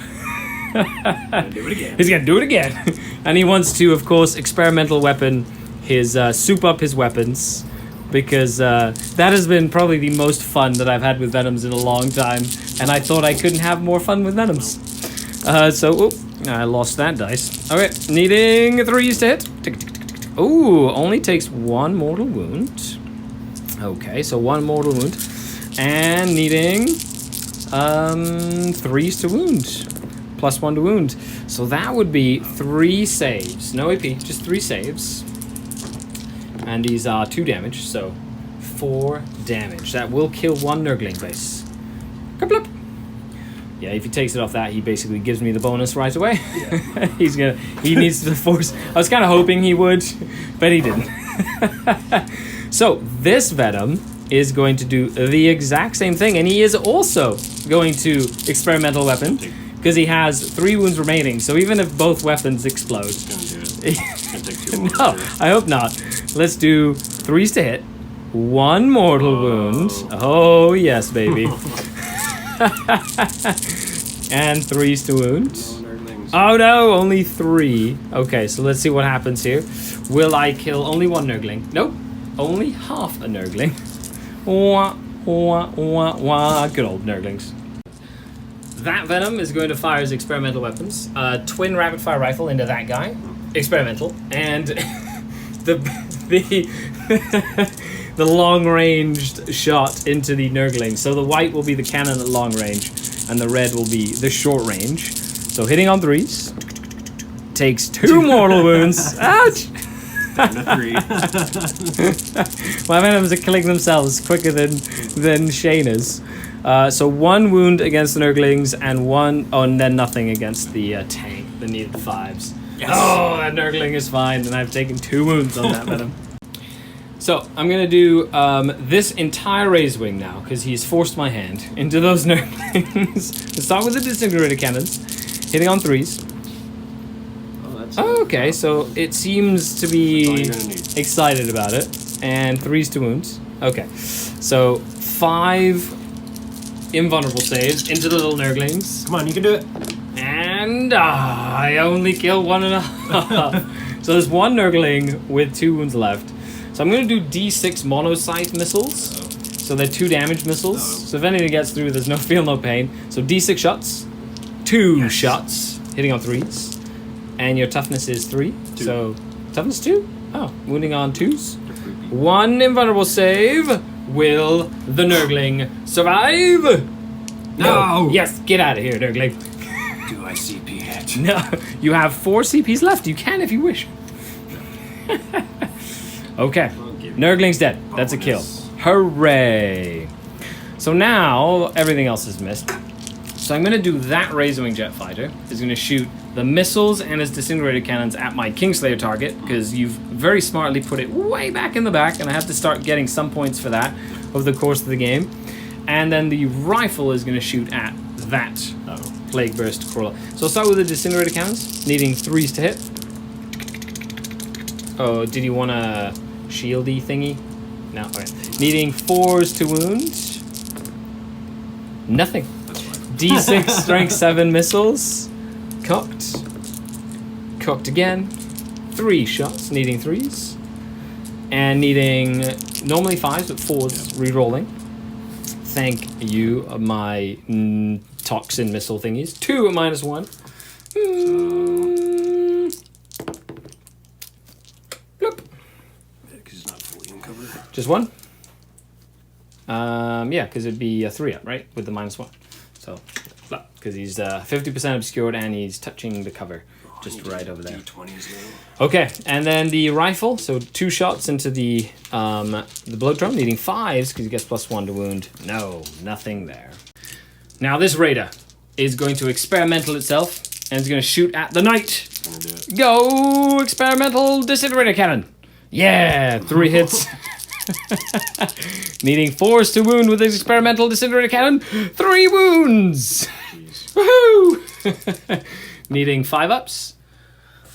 Do it again. He's gonna do it again. And he wants to, of course, experimental weapon his soup up his weapons, because that has been probably the most fun that I've had with Venoms in a long time, and I thought I couldn't have more fun with Venoms. I lost that dice. Okay, needing 3s to hit. Ooh, only takes 1 mortal wound. Okay, so 1 mortal wound. And needing 3s to wound. +1 to wound. So that would be 3 saves. No AP, just 3 saves. And he's 2 damage, so 4 damage. That will kill 1 Nurgling base. Kerplop. Yeah, if he takes it off that, he basically gives me the bonus right away. Yeah. He needs to force. I was kind of hoping he would, but he didn't. So this Venom is going to do the exact same thing, and he is also going to experimental weapon because he has 3 wounds remaining. So even if both weapons explode, It's gonna do it. It's gonna take 2 more. no, I hope not. Let's do 3s to hit, 1 mortal wound. Oh yes, baby. And 3s to wound. Oh no, only 3. Okay, so let's see what happens here. Will I kill only 1 Nurgling? Nope, only half a Nurgling. Wah, wah, wah, wah. Good old Nurglings. That Venom is going to fire his experimental weapons. Twin rapid fire rifle into that guy. Experimental. And the the long-ranged shot into the Nurgling. So the white will be the cannon at long range, and the red will be the short range. So hitting on 3s. Takes 2 mortal wounds. Ouch! Down to 3. My Venoms are killing themselves quicker than Shayna's. So 1 wound against the Nurglings and 1... Oh, and then nothing against the tank, the needed 5s. Yes. Oh, that Nurgling is fine, and I've taken 2 wounds on that Venom. So, I'm going to do this entire Raise Wing now, because he's forced my hand into those Nurglings. Let's start with the Disintegrator Cannons, hitting on 3s. Oh, okay, so it seems to be excited about it. And 3s to wounds. Okay, so 5 invulnerable saves into the little Nurglings. Come on, you can do it. And I only kill 1.5. So there's 1 Nurgling with 2 wounds left. So I'm going to do D6 monocyte missiles. So they're 2 damage missiles. So if anything gets through, there's no feel, no pain. So D6 shots, 2 shots, hitting on 3s. And your toughness is 3. 2. So toughness 2? Oh, wounding on 2s. 1 invulnerable save. Will the Nurgling survive? No. Yes, get out of here, Nurgling. Do I CP it? No, you have 4 CPs left. You can if you wish. Okay, Nurgling's dead. That's a kill. Hooray! So now everything else is missed. So I'm going to do that Razor Wing Jet Fighter. Is going to shoot the missiles and his disintegrator cannons at my Kingslayer target, because you've very smartly put it way back in the back, and I have to start getting some points for that over the course of the game. And then the rifle is going to shoot at that Plague Burst Crawler. So I'll start with the disintegrator cannons, needing 3s to hit. Oh, did you want a shieldy thingy? No, okay. Needing 4s to wound. Nothing. D6 strength 7 missiles. Cocked. Cocked again. 3 shots, needing 3s. And needing normally 5s, but 4s re-rolling. Thank you, my toxin missile thingies. 2 at -1. Bloop. Because it's not fully uncovered. Just 1? Yeah, because it'd be a 3 up, right? With the -1. So, because he's 50% obscured and he's touching the cover just right over there. D20s now. Okay, and then the rifle. So 2 shots into the bloat drum, needing 5s because he gets +1 to wound. No, nothing there. Now this raider is going to experimental itself and is going to shoot at the knight. Gonna do it. Go experimental disintegrator cannon. Yeah, 3 hits. Needing 4s to wound with his experimental disintegrator cannon. 3 wounds. Woohoo! Needing 5 ups.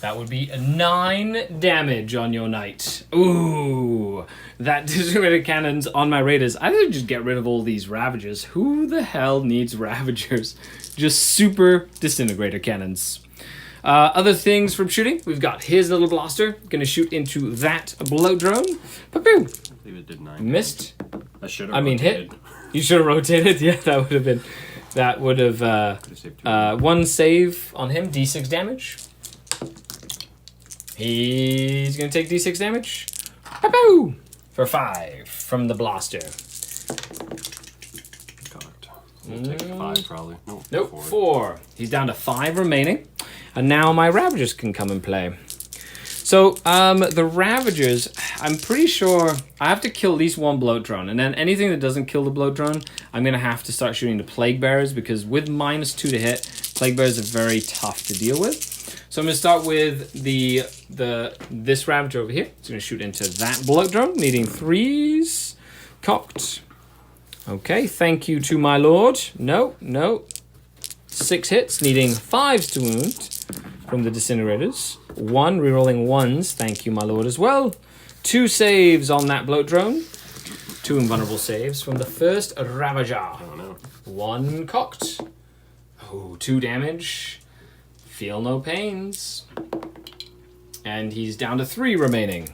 That would be 9 damage on your knight. Ooh, that disintegrator cannon's on my raiders. I think just get rid of all these Ravagers. Who the hell needs Ravagers? Just super disintegrator cannons. Other things from shooting, we've got his little blaster. Gonna shoot into that bloat drone. Ba-boom! I believe it did 9. Missed. I should have. I mean, hit. You should have rotated. Yeah, that would have been. That would have. 1 save on him. D6 damage. He's gonna take D6 damage. Ba-boo! For 5 from the blaster. Take 5 probably. Nope, 4. He's down to 5 remaining. And now my Ravagers can come and play. So, the Ravagers, I'm pretty sure I have to kill at least 1 bloat drone. And then anything that doesn't kill the bloat drone, I'm going to have to start shooting the Plague Bearers, because with -2 to hit, Plague Bearers are very tough to deal with. So I'm going to start with this Ravager over here. It's going to shoot into that bloat drone, needing 3s. cocked. Okay, thank you to my lord. No. 6 hits, needing 5s to wound from the disintegrators. 1, rerolling 1s. Thank you, my lord, as well. 2 saves on that bloat drone. 2 invulnerable saves from the first Ravager. Oh no. 1 cocked. Oh, 2 damage. Feel no pains. And he's down to 3 remaining.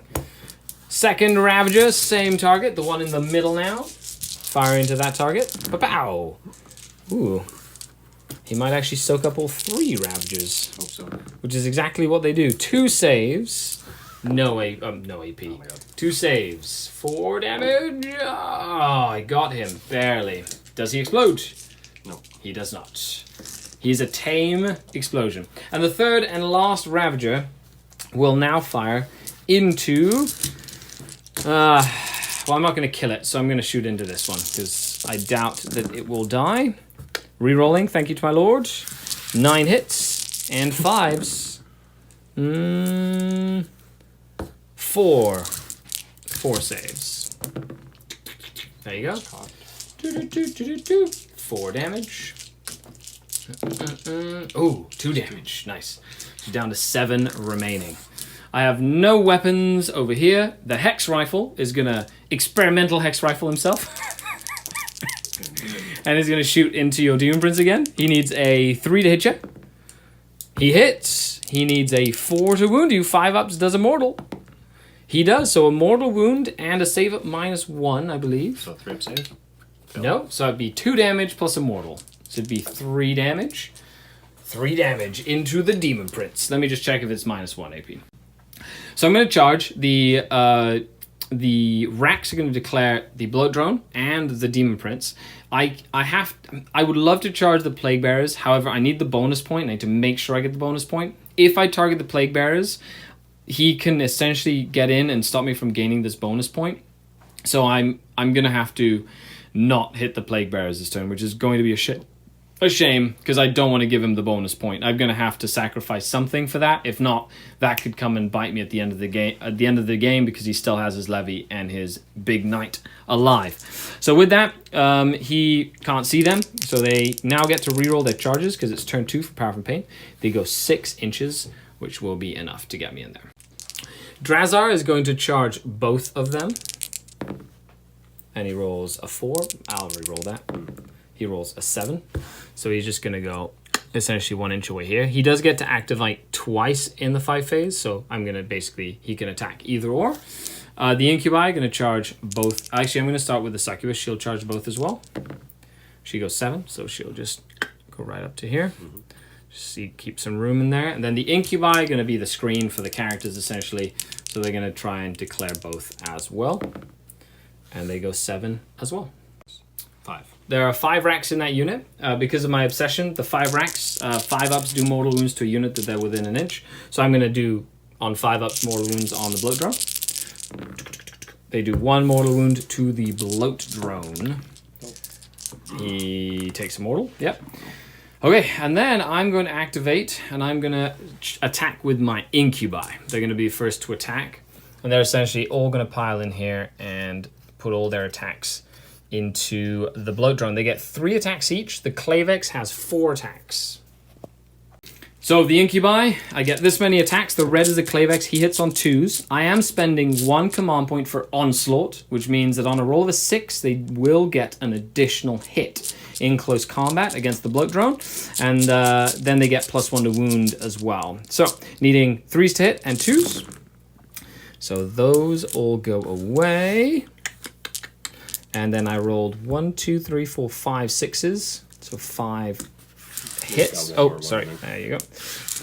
Second Ravager, same target, the one in the middle now. Fire into that target. Pow! Ooh. He might actually soak up all 3 Ravagers. Hope so. Which is exactly what they do. 2 saves. No AP. Oh my god. 2 saves. 4 damage. Oh, I got him. Barely. Does he explode? No. He does not. He's a tame explosion. And the third and last Ravager will now fire into... well, I'm not going to kill it, so I'm going to shoot into this one, because I doubt that it will die. Rerolling, thank you to my lord. 9 hits and 5s. 4 saves. There you go. 4 damage. Ooh, 2 damage. Nice. Down to 7 remaining. I have no weapons over here. The Hex Rifle is gonna experimental Hex Rifle himself. And he's gonna shoot into your Demon Prince again. He needs a 3 to hit you. He hits. He needs a 4 to wound you. 5 ups does a mortal. He does, so a mortal wound and a save up -1, I believe. So 3 up save? No, so it'd be 2 damage plus a mortal. So it'd be 3 damage. 3 damage into the Demon Prince. Let me just check if it's -1 AP. So I'm going to charge the racks are going to declare the bloat drone and the Demon Prince. I would love to charge the Plague Bearers. However, I need the bonus point. I need to make sure I get the bonus point. If I target the Plague Bearers, he can essentially get in and stop me from gaining this bonus point. So I'm going to have to not hit the Plague Bearers this turn, which is going to be a shame, because I don't want to give him the bonus point. I'm going to have to sacrifice something for that. If not, that could come and bite me at the end of the game. At the end of the game, because he still has his levy and his big knight alive. So with that, he can't see them. So they now get to reroll their charges because it's turn 2 for Power from Pain. They go 6 inches, which will be enough to get me in there. Drazar is going to charge both of them, and he rolls a 4. I'll reroll that. He rolls a 7. So he's just going to go essentially 1 inch away here. He does get to activate twice in the 5 phase. So I'm going to basically, he can attack either or. The Incubi going to charge both. Actually, I'm going to start with the Succubus. She'll charge both as well. She goes 7. So she'll just go right up to here. Just see, keep some room in there. And then the Incubi going to be the screen for the characters essentially. So they're going to try and declare both as well. And they go 7 as well. 5. There are 5 racks in that unit. Because of my obsession, the 5 racks, 5 ups do mortal wounds to a unit that they're within an inch. So I'm going to do on 5 ups mortal wounds on the bloat drone. They do 1 mortal wound to the bloat drone. He takes a mortal. Yep. Okay, and then I'm going to activate, and I'm going to attack with my Incubi. They're going to be first to attack, and they're essentially all going to pile in here and put all their attacks into the bloat drone. They get 3 attacks each. The Clavex has 4 attacks. So the Incubi, I get this many attacks. The red is the Clavex. He hits on 2s. I am spending 1 command point for Onslaught, which means that on a roll of a 6, they will get an additional hit in close combat against the bloat drone. And then they get +1 to wound as well. So needing 3s to hit and 2s. So those all go away. And then I rolled 1, 2, 3, 4, 5 6s. So 5 hits. Oh, sorry. There you go.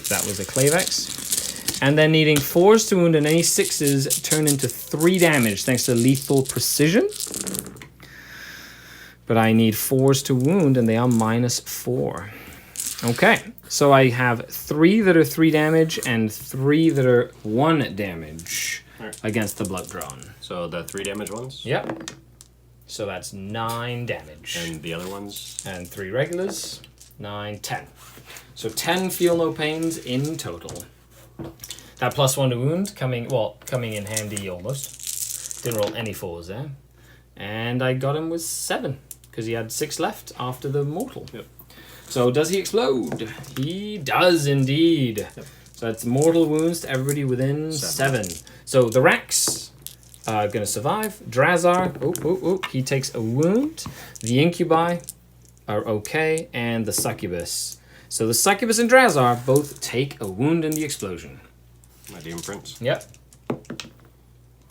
That was a Clavex. And then needing 4s to wound, and any 6s turn into 3 damage thanks to lethal precision. But I need 4s to wound, and they are -4. Okay, so I have 3 that are 3 damage and 3 that are 1 damage against the bloat drone. So the 3 damage ones? Yep. So that's 9 damage. And the other ones? And 3 regulars. 9, 10. So 10 feel no pains in total. That +1 to wound coming in handy almost. Didn't roll any 4s there. And I got him with 7, because he had 6 left after the mortal. Yep. So does he explode? He does indeed. Yep. So that's mortal wounds to everybody within 7. So the Rex are going to survive. Drazar, he takes a wound. The Incubi are okay. And the Succubus. So the Succubus and Drazar both take a wound in the explosion. My Demon Prince. Yep.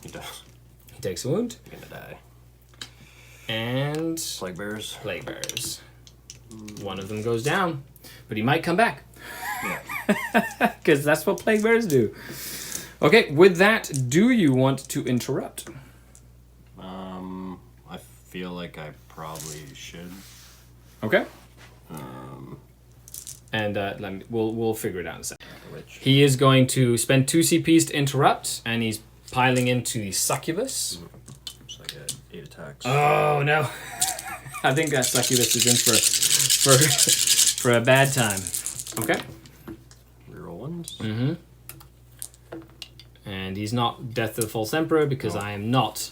He does. He takes a wound. You're gonna die. And Plague Bears. Plague Bears. One of them goes down. But he might come back. Yeah. Because that's what Plague Bears do. Okay, with that, do you want to interrupt? I feel like I probably should. Okay. And we'll figure it out in a second. Which? He is going to spend 2 CPs to interrupt, and he's piling into the Succubus. So I get 8 attacks. Oh no! I think that Succubus is in for a bad time. Okay. Reroll ones. Mm-hmm. And he's not Death to the False Emperor because I am not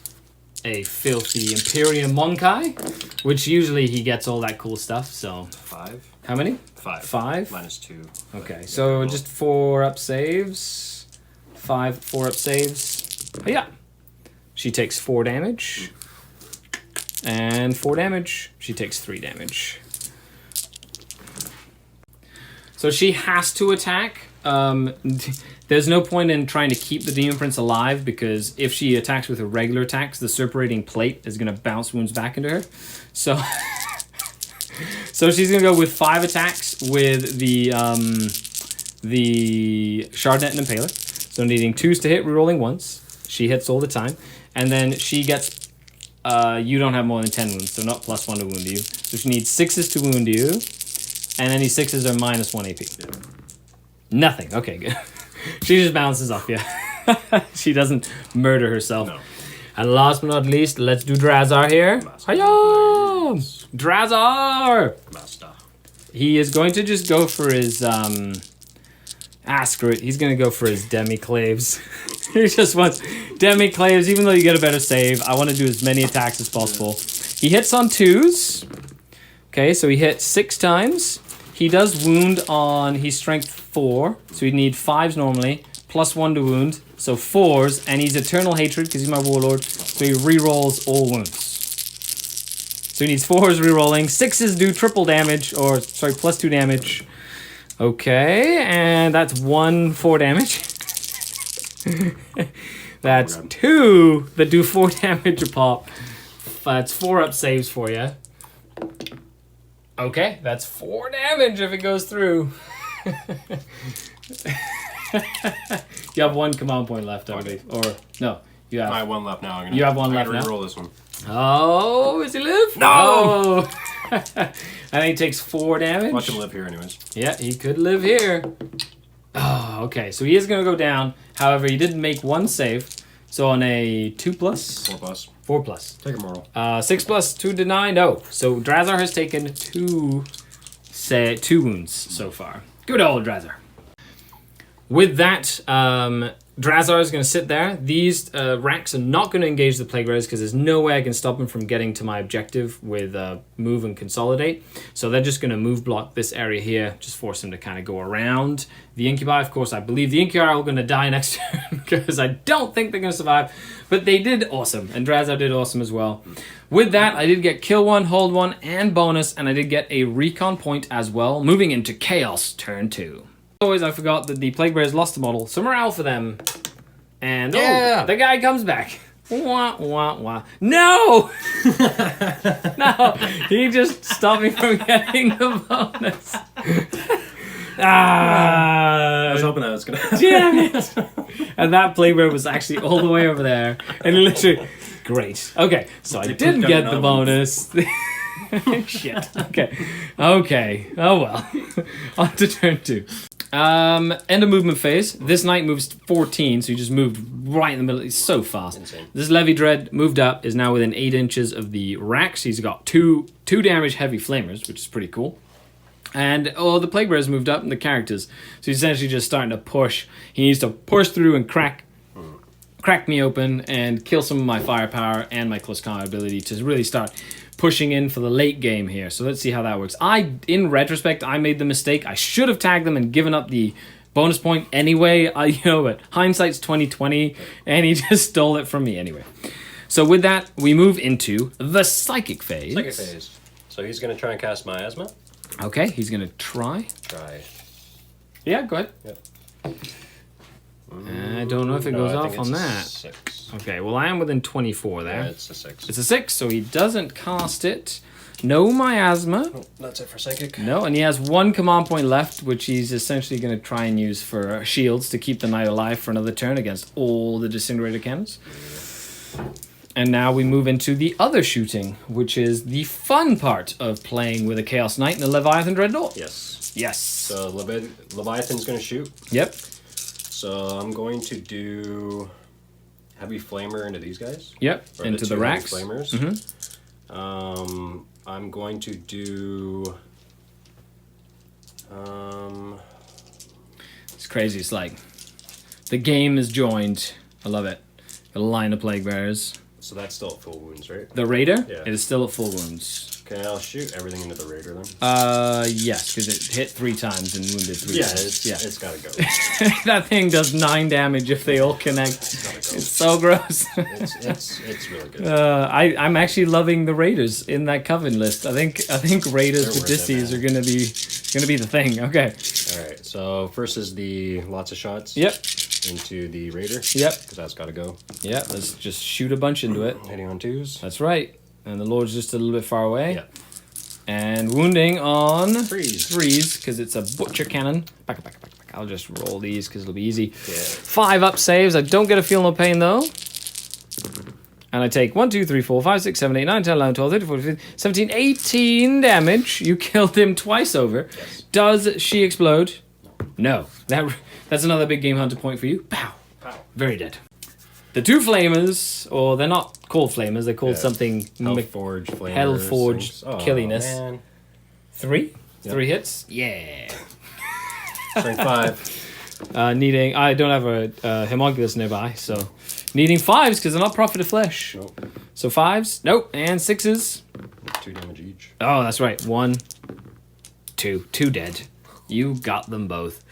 a filthy Imperium Monkai, which usually he gets all that cool stuff. So 5. how many? 5. 5. -2. Okay, so just 4 up saves. 5 4 up saves. Oh, yeah. She takes 4 damage. And 4 damage. She takes 3 damage. So she has to attack. There's no point in trying to keep the Demon Prince alive because if she attacks with her regular attacks, the Serperating Plate is going to bounce wounds back into her. So, so she's going to go with 5 attacks with the Shardnet and Impaler. So needing 2s to hit, rerolling once. She hits all the time. And then she gets... you don't have more than 10 wounds, so not +1 to wound you. So she needs 6s to wound you. And any 6s are -1 AP. Yeah. Nothing. Okay, good. She just bounces off you. She doesn't murder herself. No. And last but not least, let's do Drazar here. Hiya! Drazar! Master. He is going to just go for his... screw it. He's going to go for his Demiclaves. He just wants Demiclaves, even though you get a better save. I want to do as many attacks as possible. He hits on 2s. Okay, so he hits 6 times. He does wound on, he's strength 4, so he'd need 5s normally, +1 to wound, so 4s, and he's Eternal Hatred because he's my Warlord, so he rerolls all wounds. So he needs 4s rerolling, 6s do triple damage, or sorry, +2 damage. Okay, and that's 1 4 damage. That's 2 that do 4 damage a pop. That's 4 up saves for you. Okay, that's 4 damage if it goes through. You have 1 command point left, I believe. Or, no, you have... I have 1 left now. You have 1 left now? Reroll this one. Oh, does he live? No! Oh. And he takes 4 damage. Watch him live here anyways. Yeah, he could live here. Oh, okay, so he is going to go down. However, he did make 1 save. So on a 2+? 4+. 4+. Take a mortal. 6+, 2 deny, no. So Drazar has taken 2 wounds so far. Good old Drazar. With that, Drazar is going to sit there. These racks are not going to engage the Plague Bears because there's no way I can stop them from getting to my objective with move and consolidate. So they're just going to move block this area here, just force them to kind of go around the Incubi. Of course, I believe the Incubi are going to die next turn because I don't think they're going to survive. But they did awesome, and Drazar did awesome as well. With that, I did get kill 1, hold 1, and bonus, and I did get a recon point as well, moving into Chaos turn 2. As always, I forgot that the Plague Bears lost the model, so morale for them. And the guy comes back. Wah, wah, wah. No! No! He just stopped me from getting the bonus. I was hoping that was going to happen. Damn it! And that Plague Bear was actually all the way over there. And literally... Great. Okay, so I didn't get the bonus. Shit. Okay. Oh well. On to turn 2. End of movement phase. This knight moves 14, so he just moved right in the middle. He's so fast. Insane. This Levy Dread moved up, is now within 8 inches of the racks. He's got 2 damage heavy flamers, which is pretty cool. And the Plague Bears moved up in the characters. So he's essentially just starting to push. He needs to push through and crack crack me open and kill some of my firepower and my close combat ability to really start pushing in for the late game here. So let's see how that works. In retrospect, I made the mistake. I should have tagged them and given up the bonus point anyway. But hindsight's 2020, and he just stole it from me anyway. So with that, we move into the psychic phase. Psychic phase. So he's going to try and cast miasma. Okay, he's going to try. Yeah, go ahead. Yep. I don't know if it goes I off think on it's a that. 6. Okay, well, I am within 24 there. Yeah, it's a 6. It's a 6, so he doesn't cast it. No miasma. Oh, that's it for psychic. No, and he has 1 command point left, which he's essentially going to try and use for shields to keep the knight alive for another turn against all the disintegrator cannons. And now we move into the other shooting, which is the fun part of playing with a Chaos Knight and a Leviathan Dreadnought. Yes. Yes. So Leviathan's going to shoot. Yep. So I'm going to do heavy flamer into these guys. Yep. Or Into the two racks. heavy flamers. Mm-hmm. I'm going to do. It's crazy. It's like the game is joined. I love it. A line of plague bearers. So that's still at full wounds, right? The Raider? Yeah. It is still at full wounds. Okay, I'll shoot everything into the Raider then. Yes, because it hit 3 times and wounded 3 Yeah, times. it's gotta go. That thing does 9 damage if they all connect. It's so gross. It's really good. I'm actually loving the Raiders in that Coven list. I think Raiders They're with worth it, Disties are gonna be the thing. Okay. All right. So first is the lots of shots. Yep. Into the Raider. Yep. Because that's gotta go. Yeah. Let's just shoot a bunch into it. Hitting on 2s. That's right. And the Lord's just a little bit far away. Yeah. And wounding on 3s, because it's a butcher cannon. Back. I'll just roll these because it'll be easy. Yeah. 5 up saves. I don't get a feel no pain though. And I take 1, 2, 3, 4, 5, 6, 7, 8, 9, 10, 11, 12, 13, 14, 15, 17, 18 damage. You killed him twice over. Yes. Does she explode? No. That's another big game hunter point for you. Pow. Very dead. The 2 flamers, or they're not called flamers, they're called something... Hellforged flamers. Hellforged killiness. Man. 3? Yep. 3 hits? Yeah. Strength 5. Needing... I don't have a homunculus nearby, so... Needing 5s, because they're not Prophet of Flesh. Nope. So 5s. Nope. And 6s. 2 damage each. Oh, that's right. 1, 2. 2 dead. You got them both.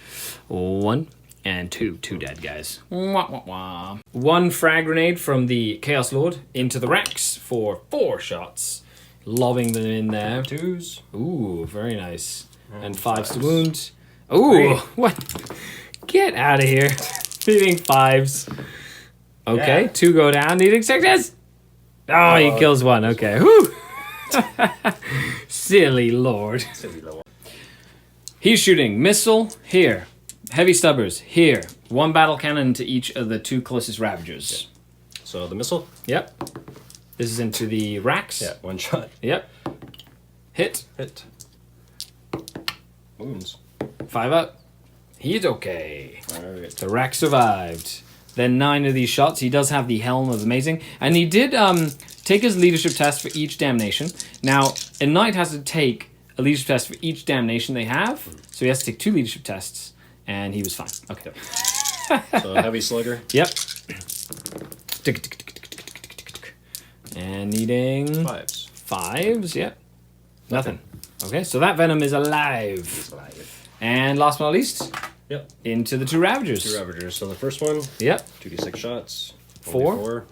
1 and 2. 2 dead, guys. Wah, wah, wah. 1 frag grenade from the Chaos Lord into the racks for 4 shots. Lobbing them in there. 2s. Ooh, very nice. And 5s to 5s. wound. Ooh, what? Get out of here. Needing 5s. Okay, Yeah. 2 go down. Needing 6s. Oh, he kills 1. Okay. Whew. Silly Lord. He's shooting missile here. Heavy stubbers here. 1 battle cannon to each of the 2 closest Ravagers. So the missile. Yep. This is into the racks. Yeah, 1 shot. Yep. Hit. Hit. Wounds. 5 up. He's okay. Alright. The rack survived. Then 9 of these shots. He does have the Helm of Amazing. And he did take his leadership test for each damnation. Now, a knight has to take a leadership test for each damnation they have. So he has to take 2 leadership tests. And he was fine. Okay. So heavy slugger. Yep. And needing 5s. 5s. Yep. Nothing. Okay, so that Venom is alive. And last but not least, Yep. into the 2 Ravagers. 2 Ravagers. So the first one. Yep. 2d6 shots. 4. 4.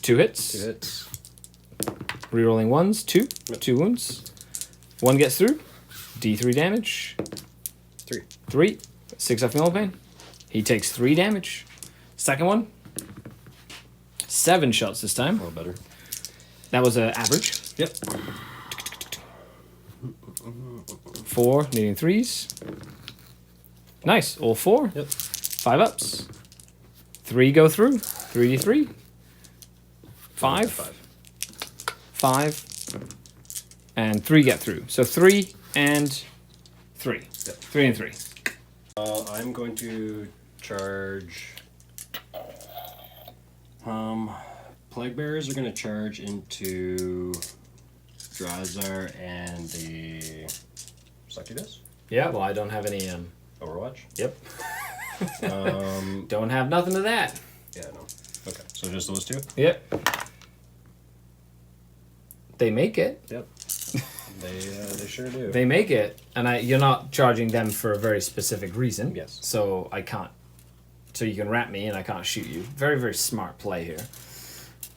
2 hits. 2 hits. Rerolling 1s. 2. Yep. 2 wounds. 1 gets through. D3 damage. 3. 3. 6 off meal pain. He takes 3 damage. Second one. 7 shots this time. A little better. That was an average. Yep. 4, needing 3s. Nice. All 4. Yep. 5 ups. 3 go through. 3d3. 5. 5. And 3 get through. So 3 and 3. Yep. 3 and 3. I'm going to charge. Plague Bearers are going to charge into Drazar and the Succubus. Yeah, well, I don't have any... Overwatch. Yep. Don't have nothing to that. Yeah, no. Okay, so just those two? Yep. They make it. Yep. They sure do. They make it, and you're not charging them for a very specific reason. Yes. So I can't. So you can wrap me, and I can't shoot you. Very, very smart play here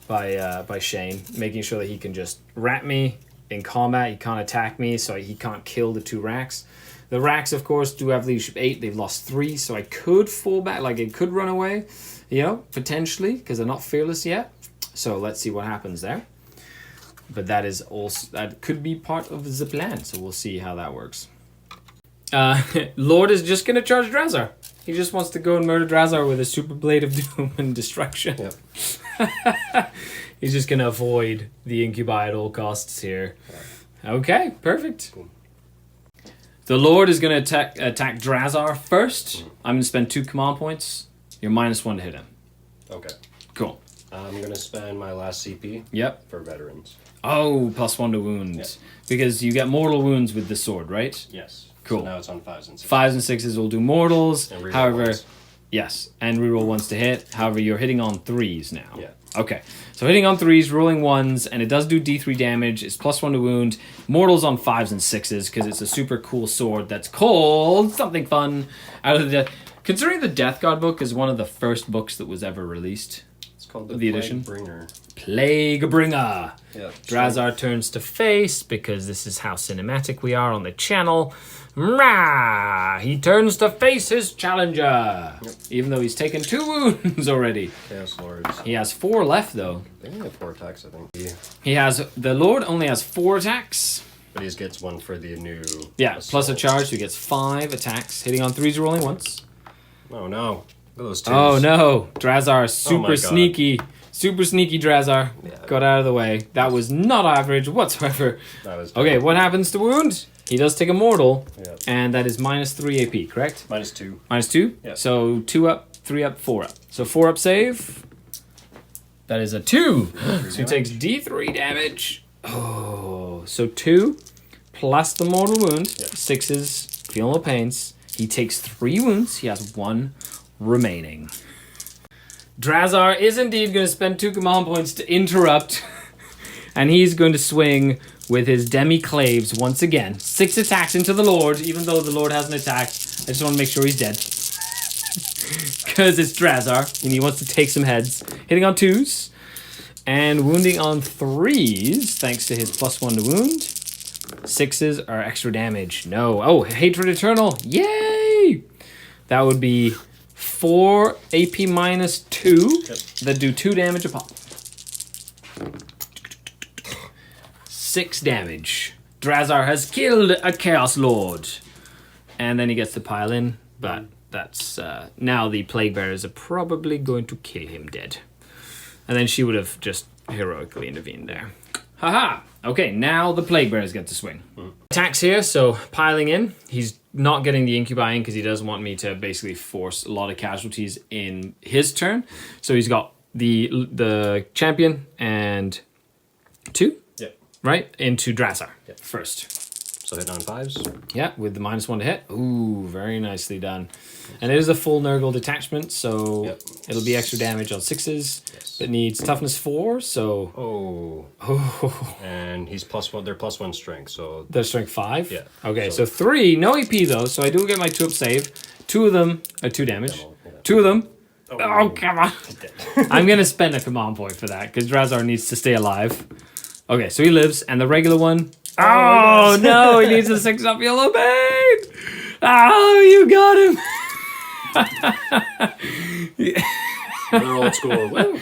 by Shane, making sure that he can just wrap me in combat. He can't attack me, so he can't kill the 2 racks. The racks, of course, do have leadership 8. They've lost 3, so I could fall back. Like, it could run away, you know, potentially, because they're not fearless yet. So let's see what happens there. But that could be part of the plan, so we'll see how that works. Lord is just going to charge Drazar. He just wants to go and murder Drazar with a super blade of doom and destruction. Yep. He's just going to avoid the incubi at all costs here. Yeah. Okay, perfect. Cool. The Lord is going to attack Drazar first. I'm going to spend 2 command points. You're -1 to hit him. Okay. Cool. I'm going to spend my last CP Yep. for veterans. Oh, +1 to wounds. Yep. Because you get mortal wounds with the sword, right? Yes. Cool. So now it's on 5s and 6s. 5s and 6s will do mortals. And reroll However, ones. yes, and reroll 1s to hit. However, you're hitting on 3s now. Yeah. Okay, so hitting on 3s, rolling 1s, and it does do D3 damage. It's +1 to wound. Mortals on 5s and 6s because it's a super cool sword that's called something fun. Considering the Death Guard book is one of the first books that was ever released. It's called the edition. Bringer. Plague Bringer. Yeah. Drazar turns to face because this is how cinematic we are on the channel. Rah! He turns to face his challenger. Yep. Even though he's taken 2 wounds already. Chaos Lords. He has 4 left though. They only have 4 attacks, I think. Yeah. The Lord only has 4 attacks. But he gets 1 for the new. Yeah, assault. plus a charge, so he gets 5 attacks. Hitting on 3s, rolling once. Oh no. Look at those 2s. Oh no. Drazar, super God. sneaky. Super sneaky Drazar. Yeah. Got out of the way. That was not average whatsoever. That was Okay, what happens to wound? He does take a mortal, Yeah. and that is -3 AP, correct? -2. -2? Yeah. So 2 up, 3 up, 4 up. So 4 up save. That is a 2. So he takes D3 damage. Oh, so 2 plus the mortal wound. Yeah. 6s, feeling no pains. He takes 3 wounds. He has 1 remaining. Drazar is indeed going to spend 2 command points to interrupt. And he's going to swing with his demi-claves once again. 6 attacks into the Lord, even though the Lord hasn't attacked. I just want to make sure he's dead. Because it's Drazar, and he wants to take some heads. Hitting on 2s. And wounding on 3s, thanks to his +1 to wound. 6s are extra damage. No. Oh, Hatred Eternal. Yay! That would be 4 AP -2 that do 2 damage a pop. 6 damage. Drazar has killed a Chaos Lord. And then he gets to pile in, but that's... now the Plague Bearers are probably going to kill him dead. And then she would have just heroically intervened there. Haha! Okay, now the Plague Bearers get to swing. Attacks here, so piling in. He's not getting the incubi in because he doesn't want me to basically force a lot of casualties in his turn. So he's got the champion and 2. Right? Into Drazar first. So hit on 5s. Yeah, with the -1 to hit. Ooh, very nicely done. And it is a full Nurgle detachment, so it'll be extra damage on 6s. It needs toughness 4, so... Oh. And he's +1, they're +1 strength, so... They're strength 5? Yeah. Okay, so 3, no AP though, so I do get my 2 up save. 2 of them are 2 damage. 2 of them... Oh, come on. I'm going to spend a command point for that, because Drazar needs to stay alive. Okay, so he lives, and the regular one... Oh, no, he needs a 6 up yellow bane! Oh, you got him! They're old school. Woo.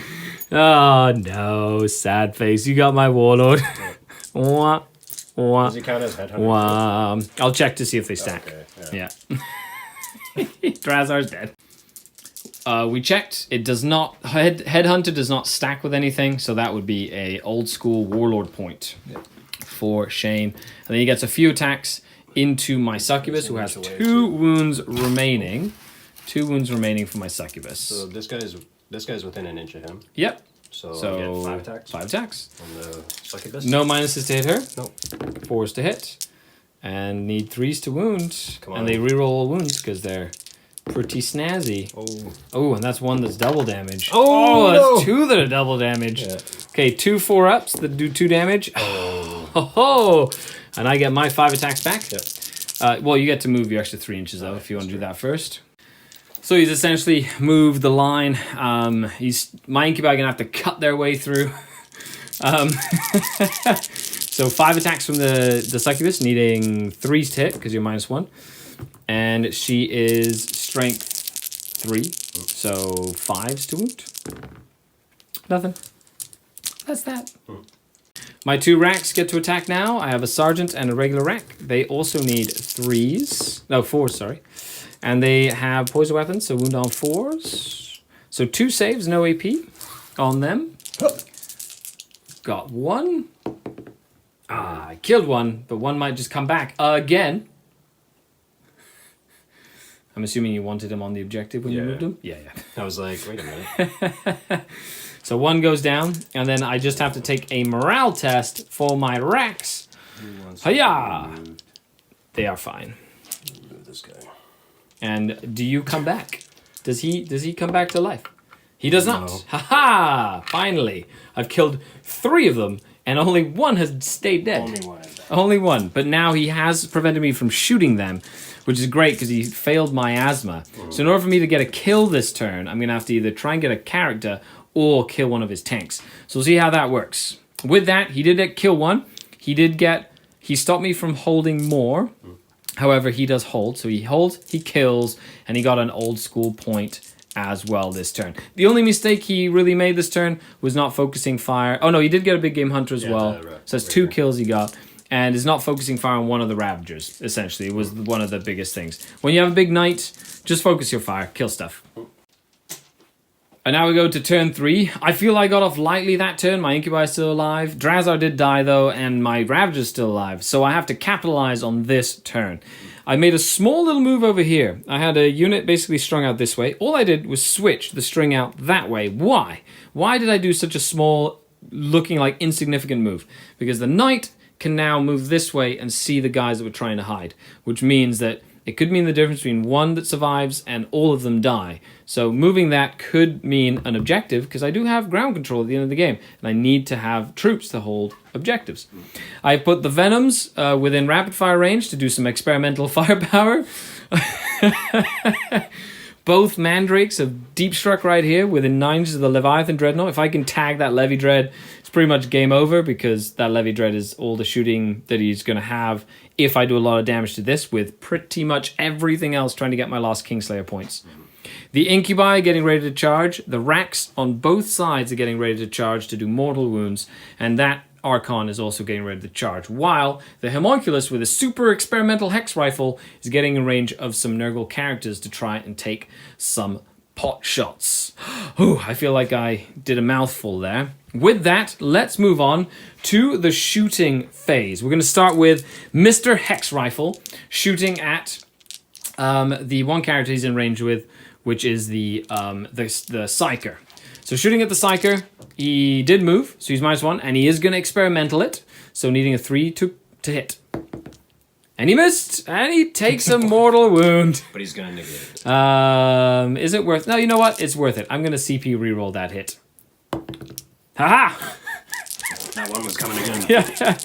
Oh, no, sad face. You got my warlord. Wah, wah, Does he count as headhunter? wah. I'll check to see if they stack. Okay, Yeah. Drazar's dead. We checked. It does not... Headhunter does not stack with anything, so that would be a old school warlord point for Shane. And then he gets a few attacks into my succubus, who has 2 wounds remaining. 2 wounds remaining for my succubus. So this guy's within an inch of him. Yep. So So 5 attacks. 5 attacks. On the succubus. No minuses to hit her. Nope. 4s to hit. And need 3s to wound. Come And on. they reroll all wounds because they're Pretty snazzy. Oh. Oh, and that's one that's double damage. Oh, that's no. 2 that are double damage. Yeah. Okay, 2 4-ups that do 2 damage. Oh. And I get my 5 attacks back. Yep. Well, you get to move your extra 3 inches, though, if you want to do that first. So he's essentially moved the line. My Incubi are going to have to cut their way through. So 5 attacks from the Succubus, needing 3s to hit, because you're -1. And she is strength 3, so 5s to wound. Nothing. That's that. My 2 racks get to attack now. I have a sergeant and a regular rack. They also need 3s. No, 4s, sorry. And they have poison weapons, so wound on 4s. So 2 saves, no AP on them. Got 1. I killed 1, but 1 might just come back again. I'm assuming you wanted him on the objective when you moved him? Yeah. I was like, wait a minute. So 1 goes down, and then I just have to take a morale test for my racks. Hiya! They are fine. Move this guy. And do you come back? Does he come back to life? He does not. No. Ha! Finally. I've killed 3 of them, and only 1 has stayed dead. Only one. Only 1. But now he has prevented me from shooting them, which is great because he failed my asthma. So in order for me to get a kill this turn, I'm going to have to either try and get a character or kill one of his tanks. So we'll see how that works. With that, he did kill 1. He stopped me from holding more. However, he does hold. So he holds, he kills, and he got an old school point as well this turn. The only mistake he really made this turn was not focusing fire. Oh no, he did get a big game hunter as well. So that's 2 kills he got. And is not focusing fire on one of the Ravagers, essentially. It was one of the biggest things. When you have a big knight, just focus your fire, kill stuff. And now we go to turn 3. I feel I got off lightly that turn. My Incubi is still alive. Drazar did die though, and my Ravager's still alive. So I have to capitalize on this turn. I made a small little move over here. I had a unit basically strung out this way. All I did was switch the string out that way. Why? Why did I do such a small, looking like insignificant move? Because the knight can now move this way and see the guys that were trying to hide, which means that it could mean the difference between 1 that survives and all of them die. So moving that could mean an objective, because I do have ground control at the end of the game, and I need to have troops to hold objectives. I put the Venoms within rapid fire range to do some experimental firepower. Both Mandrakes have deep struck right here within 9 inches of the Leviathan Dreadnought. If I can tag that Levy Dread, it's pretty much game over, because that Levy Dread is all the shooting that he's going to have if I do a lot of damage to this, with pretty much everything else trying to get my last Kingslayer points. The Incubi getting ready to charge. The racks on both sides are getting ready to charge to do mortal wounds, and that Archon is also getting ready to charge, while the Homunculus with a super experimental Hex Rifle is getting in range of some Nurgle characters to try and take some pot shots. Oh, I feel like I did a mouthful there. With that, let's move on to the shooting phase. We're going to start with Mr. Hex Rifle shooting at the one character he's in range with, which is the Psyker. So shooting at the Psyker, he did move, so he's -1, and he is going to experimental it, so needing a 3 to hit. And he missed, and he takes a mortal wound. But he's going to negate it. Is it worth... No, you know what? It's worth it. I'm going to CP reroll that hit. Haha! That one was coming again. Yeah.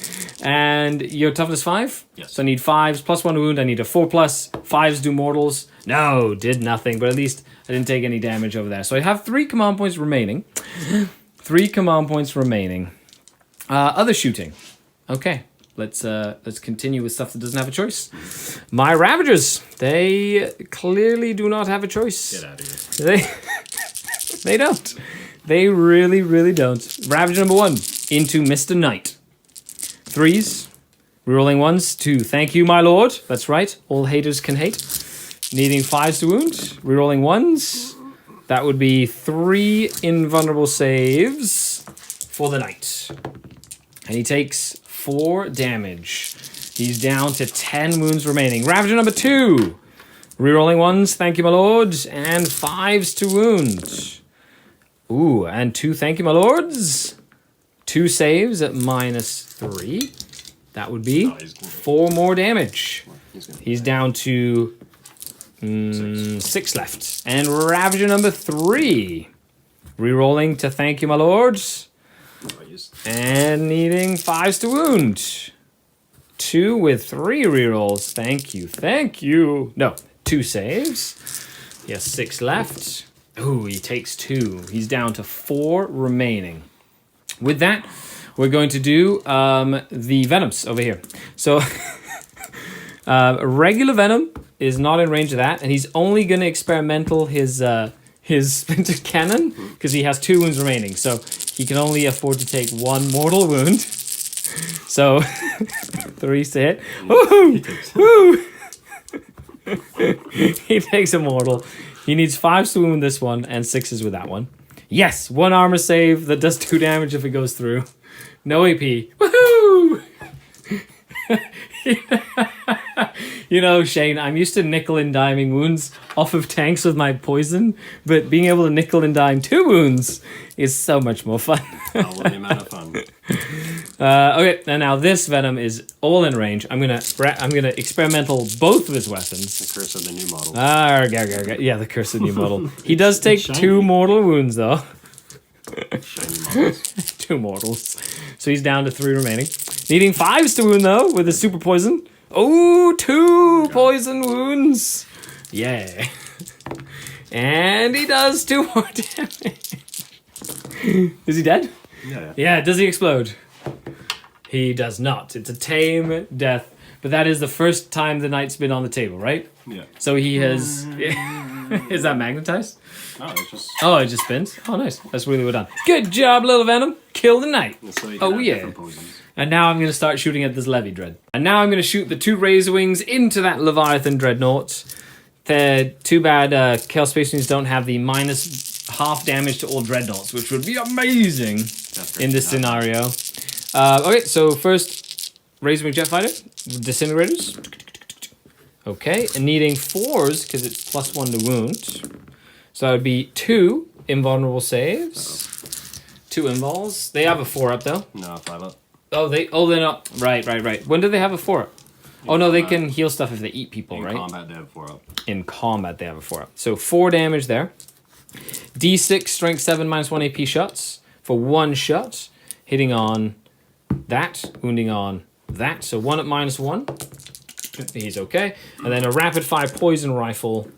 And your toughness 5? Yes. So I need 5s, +1 wound. I need a 4+. 5s do mortals. No, did nothing, but at least I didn't take any damage over there. So I have 3 command points remaining. 3 command points remaining. Other shooting. Okay. Let's continue with stuff that doesn't have a choice. My Ravagers, they clearly do not have a choice. Get out of here. They don't. They really, really don't. Ravager number 1 into Mr. Knight. 3s, rerolling 1s, 2. Thank you, my lord. That's right. All haters can hate. Needing 5s to wound. Rerolling 1s. That would be 3 invulnerable saves for the Knight. And he takes 4 damage. He's down to 10 wounds remaining. Ravager number 2. Rerolling 1s, thank you, my lord. And 5s to wound. Ooh, and 2, thank you, my lords. 2 saves at -3. That would be 4 more damage. He's down to 6 left. And Ravager number 3. Rerolling to thank you, my lords. And needing 5s to wound. 2 with 3 rerolls. Thank you, thank you. No, 2 saves. He has 6 left. Ooh, he takes 2. He's down to 4 remaining. With that, we're going to do the Venoms over here. So, regular Venom is not in range of that, and he's only going to experimental his splintered cannon because he has 2 wounds remaining. So he can only afford to take 1 mortal wound. So 3 to hit. Woo! Woo! He takes a mortal. He needs 5 to wound this one and 6s with that one. Yes, 1 armor save that does 2 damage if it goes through. No AP. Woohoo! You know, Shane, I'm used to nickel and diming wounds off of tanks with my poison, but being able to nickel and dime 2 wounds is so much more fun. All the amount of fun. Okay, and now this Venom is all in range. I'm gonna experimental both of his weapons. The curse of the new model. Yeah, the curse of the new model. He does take 2 mortal wounds though. Shiny models. 2 mortals. So he's down to 3 remaining. Needing 5s to wound though with his super poison. Oh, 2 poison wounds. Yeah. And he does 2 more damage. Is he dead? Yeah. Yeah, does he explode? He does not. It's a tame death. But that is the first time the knight's been on the table, right? Yeah. So he has... Is that magnetized? No, it's just... Oh, it just spins? Oh, nice. That's really well done. Good job, little Venom. Kill the knight. So you can Oh, have yeah. different poisons. And now I'm going to start shooting at this Levy Dread. And now I'm going to shoot the 2 Razor Wings into that Leviathan Dreadnought. They're too bad Chaos Space Marines don't have the minus half damage to all Dreadnoughts, which would be amazing in this scenario. Okay, so first, Razor Wing Jet Fighter, Disintegrators. Okay, and needing 4s, because it's +1 to wound. So that would be 2 invulnerable saves. 2 invuls. They have a 4-up though. No, 5-up. Oh, they're not. Right. When do they have a 4-up? Oh, no, they can heal stuff if they eat people, right? In combat, they have 4-up. In combat, they have a 4-up. So 4 damage there. D6, strength 7, -1 AP shots for 1 shot. Hitting on that, wounding on that. So 1 at -1. He's okay. And then a rapid fire poison rifle.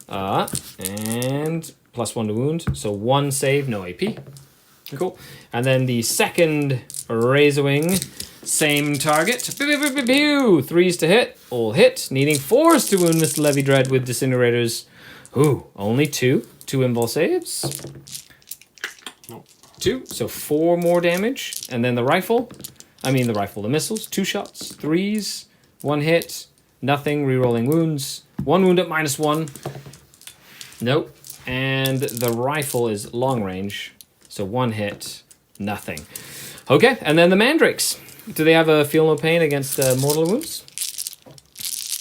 And +1 to wound. So 1 save, no AP. Cool. And then the second Razor Wing, same target. Pew, pew, pew, pew. 3s to hit, all hit. Needing 4s to wound Mr. Levy Dread with Disintegrators. Ooh, only 2. 2 invul saves. Nope. 2, so 4 more damage. And then the the missiles, 2 shots, 3s, 1 hit, nothing, rerolling wounds. 1 wound at -1. Nope. And the rifle is long range. So 1 hit, nothing. Okay, and then the Mandrakes. Do they have a feel no pain against mortal wounds?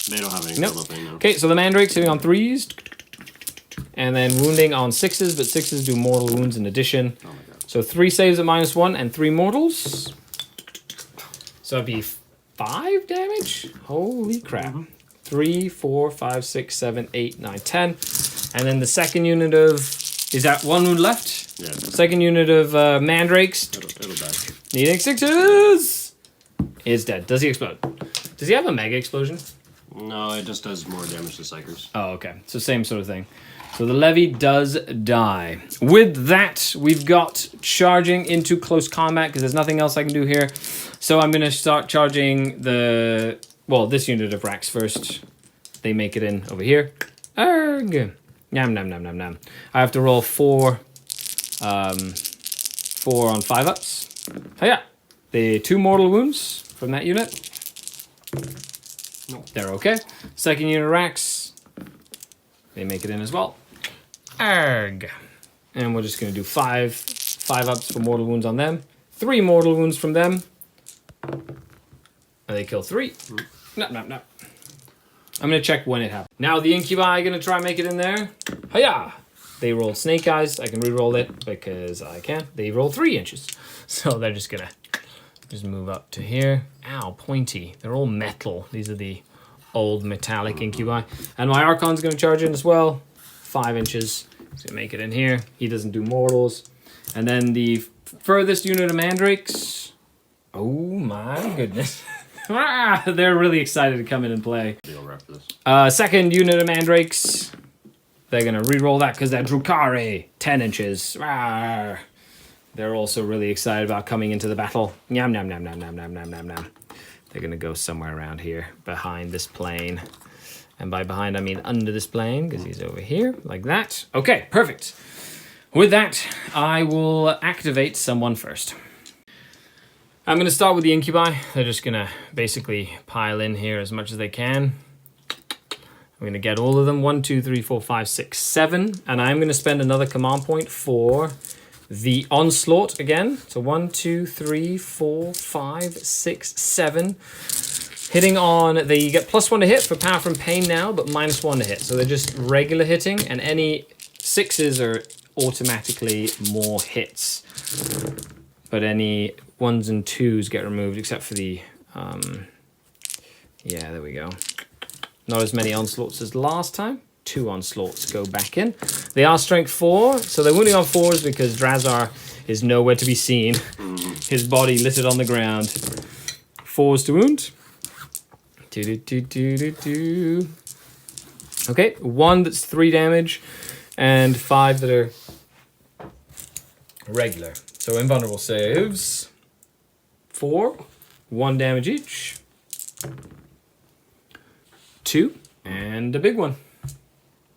They don't have any Nope. feel no pain, no. Okay, so the Mandrakes hitting on 3s. And then wounding on 6s, but 6s do mortal wounds in addition. Oh my god. So 3 saves at -1 and 3 mortals. So that'd be 5 damage? Holy crap. 3, 4, 5, 6, 7, 8, 9, 10. And then the second unit of... Is that 1 wound left? Yeah. Second unit of Mandrakes. It'll die. Needing 6s! Is dead. Does he explode? Does he have a mega explosion? No, it just does more damage to Psychers. Oh, okay. So same sort of thing. So the Levy does die. With that, we've got charging into close combat because there's nothing else I can do here. So I'm going to start charging this unit of Racks first. They make it in over here. Arrgh. Nom, nom, nom, nom, nom. I have to roll 4 on 5-ups. Hiya! The 2 mortal wounds from that unit. No. They're okay. Second unit of Racks. They make it in as well. Arrgh. And we're just going to do 5-ups for mortal wounds on them. 3 mortal wounds from them. And they kill 3. No. I'm going to check when it happened. Now the Incubi are going to try and make it in there. Hiya! They rolled Snake Eyes. I can re-roll it because I can. They rolled 3 inches. So they're just going to just move up to here. Ow, pointy. They're all metal. These are the old metallic incubi. And my Archon's going to charge in as well. 5 inches. He's going to make it in here. He doesn't do mortals. And then the furthest unit of mandrakes. Oh my goodness. They're really excited to come in and play. Second unit of mandrakes. They're going to re-roll that because they're Drukhari. 10 inches. They're also really excited about coming into the battle. Yum, yum, yum, yum, yum, yum, yum, yum, yum. They're going to go somewhere around here, behind this plane. And by behind, I mean under this plane, because he's over here, like that. Okay, perfect. With that, I will activate someone first. I'm going to start with the incubi. They're just going to basically pile in here as much as they can. I'm going to get all of them. 1, 2, 3, 4, 5, 6, 7. And I'm going to spend another command point for the onslaught again. So 1, 2, 3, 4, 5, 6, 7. Hitting on, they get +1 to hit for power from pain now, but -1 to hit. So they're just regular hitting, and any 6s are automatically more hits. But any 1s and 2s get removed, except for the, yeah, there we go. Not as many onslaughts as last time. 2 onslaughts go back in. They are strength 4, so they're wounding on 4s because Drazar is nowhere to be seen. His body littered on the ground. 4s to wound. Okay, 1 that's 3 damage, and 5 that are regular. So invulnerable saves. 4, 1 damage each. 2, and a big one.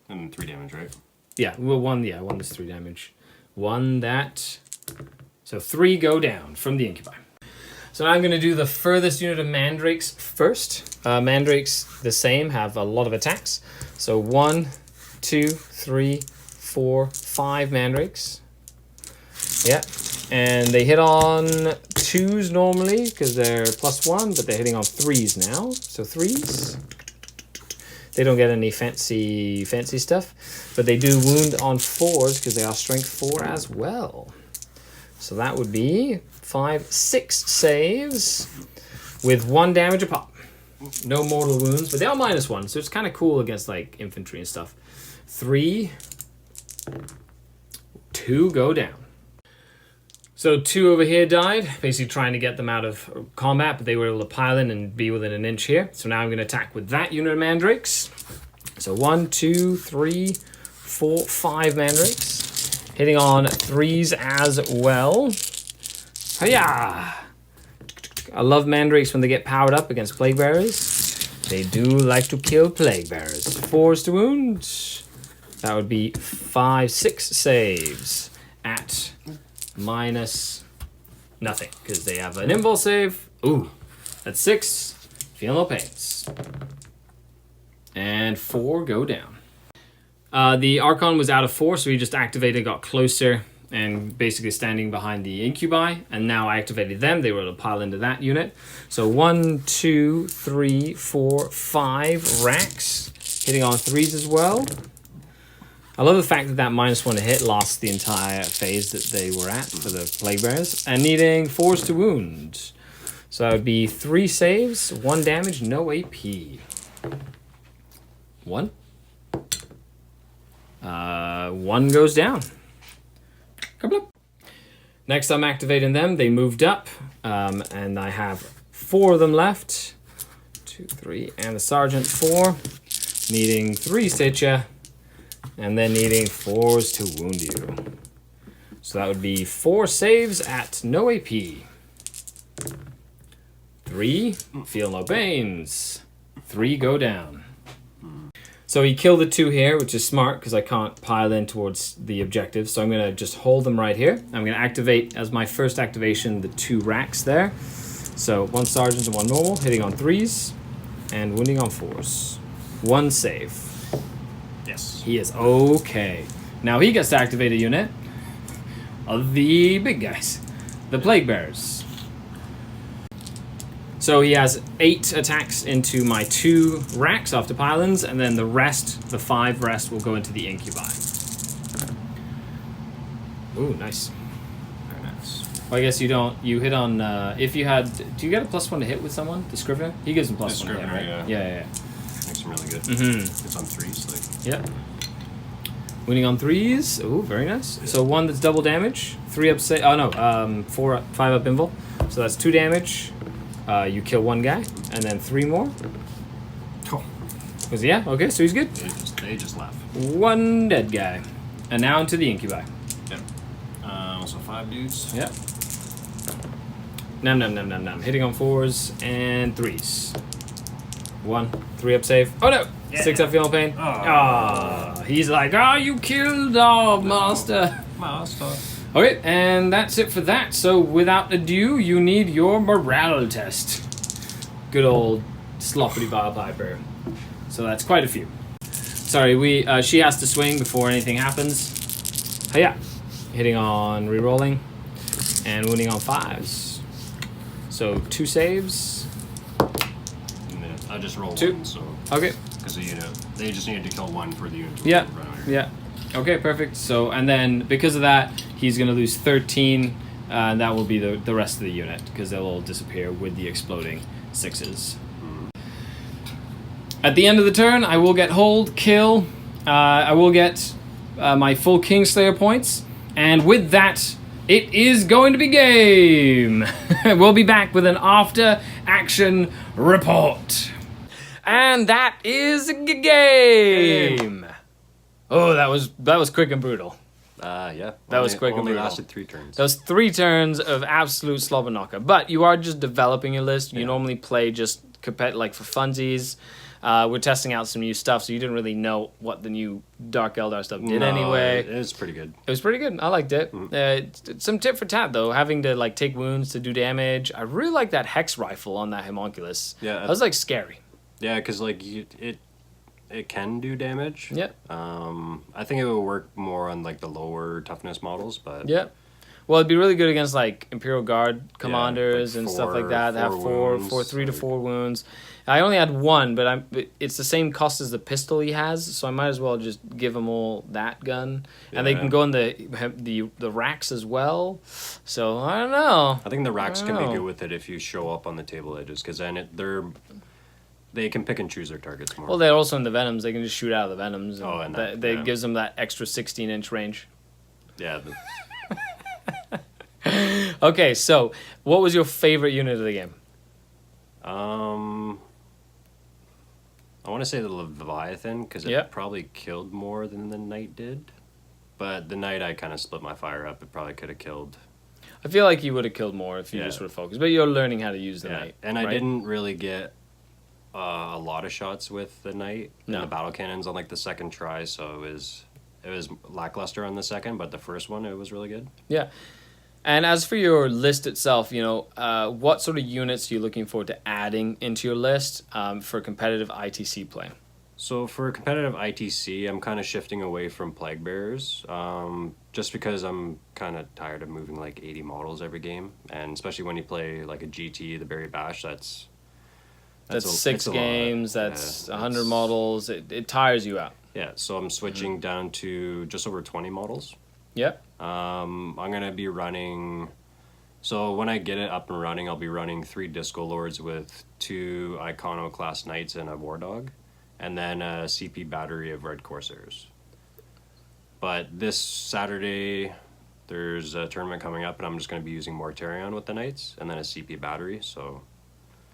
And 3 damage, right? Yeah, well, 1 that's 3 damage. 1 that... So 3 go down from the incubi. So now I'm going to do the furthest unit of mandrakes first. Mandrakes, the same, have a lot of attacks. So 1, 2, 3, 4, 5 mandrakes. Yeah, and they hit on 2s normally because they're +1, but they're hitting on 3s now. So 3s. They don't get any fancy stuff, but they do wound on 4s because they are strength 4 as well. So that would be 5, 6 saves with 1 damage a pop. No mortal wounds, but they are -1, so it's kind of cool against like infantry and stuff. 3, 2 go down. So 2 over here died, basically trying to get them out of combat, but they were able to pile in and be within an inch here. So now I'm going to attack with that unit of mandrakes. So 1, 2, 3, 4, 5 mandrakes. Hitting on 3s as well. Hiya! I love mandrakes when they get powered up against plague bearers. They do like to kill plague bearers. 4s to wound. That would be 5, 6 saves at minus nothing because they have an invul save. Ooh, that's 6. Feel no pains. And 4 go down. The Archon was out of 4, so he just activated, got closer, and basically standing behind the incubi. And now I activated them. They were able to pile into that unit. So 1, 2, 3, 4, 5 racks. Hitting on 3s as well. I love the fact that -1 to hit lasts the entire phase that they were at for the plague bearers. And needing 4s to wound. So that would be 3 saves, 1 damage, no AP. 1. 1 goes down. Next, I'm activating them. They moved up, and I have 4 of them left. 2, 3, and the sergeant 4. Needing 3 stitch ya, and then needing 4s to wound you. So that would be 4 saves at no AP. 3, feel no pains. 3 go down. So he killed the 2 here, which is smart because I can't pile in towards the objective. So I'm going to just hold them right here. I'm going to activate, as my first activation, the 2 racks there. So 1 sergeant and 1 normal, hitting on 3s and wounding on 4s. 1 save. Yes. He is okay. Now he gets to activate a unit of the big guys, the plague bearers. So he has 8 attacks into my 2 racks after pylons, and then the rest, the 5 rest, will go into the incubi. Ooh, nice. Very nice. Well, I guess you don't. You hit on. If you had, do you get a +1 to hit with someone? The Scrivener? He gives him +1 to hit, right? Yeah. looking really good. It's on 3s, like. Yep. Winning on 3s. Ooh, very nice. So one that's double damage, 3 up save. Oh no, 5 up invul. So that's 2 damage. You kill one guy, and then 3 more. Oh. Was he, yeah? Okay, so he's good. They just laugh. 1 dead guy. And now into the incubi. Yep. So 5 dudes. Yep. Nom. Hitting on 4s and 3s. 1, 3 up save. Oh no! Yeah. 6 up feeling pain. Oh. He's like, you killed master. Master. Okay, and that's it for that. So without ado, you need your morale test. Good old sloppity vile piper. So that's quite a few. Sorry, she has to swing before anything happens. Oh yeah. Hitting on rerolling and wounding on 5s. So 2 saves. I just roll 2. 1, so. Okay. Because they just needed to kill 1 for the unit to Yeah. run out here. Yeah. Okay, perfect. So, and then because of that, he's going to lose 13, and that will be the rest of the unit, because they'll all disappear with the exploding 6s. At the end of the turn, I will get hold, kill, I will get my full Kingslayer points, and with that, it is going to be game! We'll be back with an after-action report. And that is game! Oh, that was quick and brutal. Yeah. That was quick and only brutal. lasted 3 turns. That was 3 turns of absolute slobber knocker. But you are just developing your list. You normally play just like for funsies. We're testing out some new stuff, so you didn't really know what the new Dark Eldar stuff did anyway. It was pretty good. It was pretty good. I liked it. Some tit for tat though, having to like take wounds to do damage. I really like that Hex Rifle on that homunculus. Yeah. That was like scary. Yeah, because like it can do damage. Yeah. I think it would work more on like the lower toughness models, but Yeah. Well, it'd be really good against like Imperial Guard commanders like and stuff like that. They have wounds, 3 to 4 wounds. I only had 1, but it's the same cost as the pistol he has, so I might as well just give them all that gun, and they can go in the racks as well. So I don't know. I think the racks can be good with it if you show up on the table edges, because then they can pick and choose their targets more. Well, they're also in the Venoms. They can just shoot out of the Venoms. And that gives them that extra 16-inch range. Yeah. Okay, so what was your favorite unit of the game? I want to say the Leviathan, because it probably killed more than the Knight did. But the Knight, I kind of split my fire up. It probably could have killed. I feel like you would have killed more if you just would have focused. But you're learning how to use the Knight. And I didn't really get a lot of shots with the Knight and the battle cannons on like the second try, so it was lackluster on the second, but the first one, it was really good. Yeah. And as for your list itself, what sort of units are you looking forward to adding into your list for competitive ITC play? So for competitive ITC, I'm kind of shifting away from Plague Bearers, just because I'm kind of tired of moving like 80 models every game, and especially when you play like a GT, the Berry Bash, that's 6 games, that's 100 models, it tires you out. Yeah, so I'm switching down to just over 20 models. Yep. I'm gonna be running. So when I get it up and running, I'll be running 3 Disco Lords with 2 Iconoclast Knights and a War Dog, and then a CP battery of Red Corsairs. But this Saturday, there's a tournament coming up, and I'm just gonna be using Mortarion with the Knights, and then a CP battery. So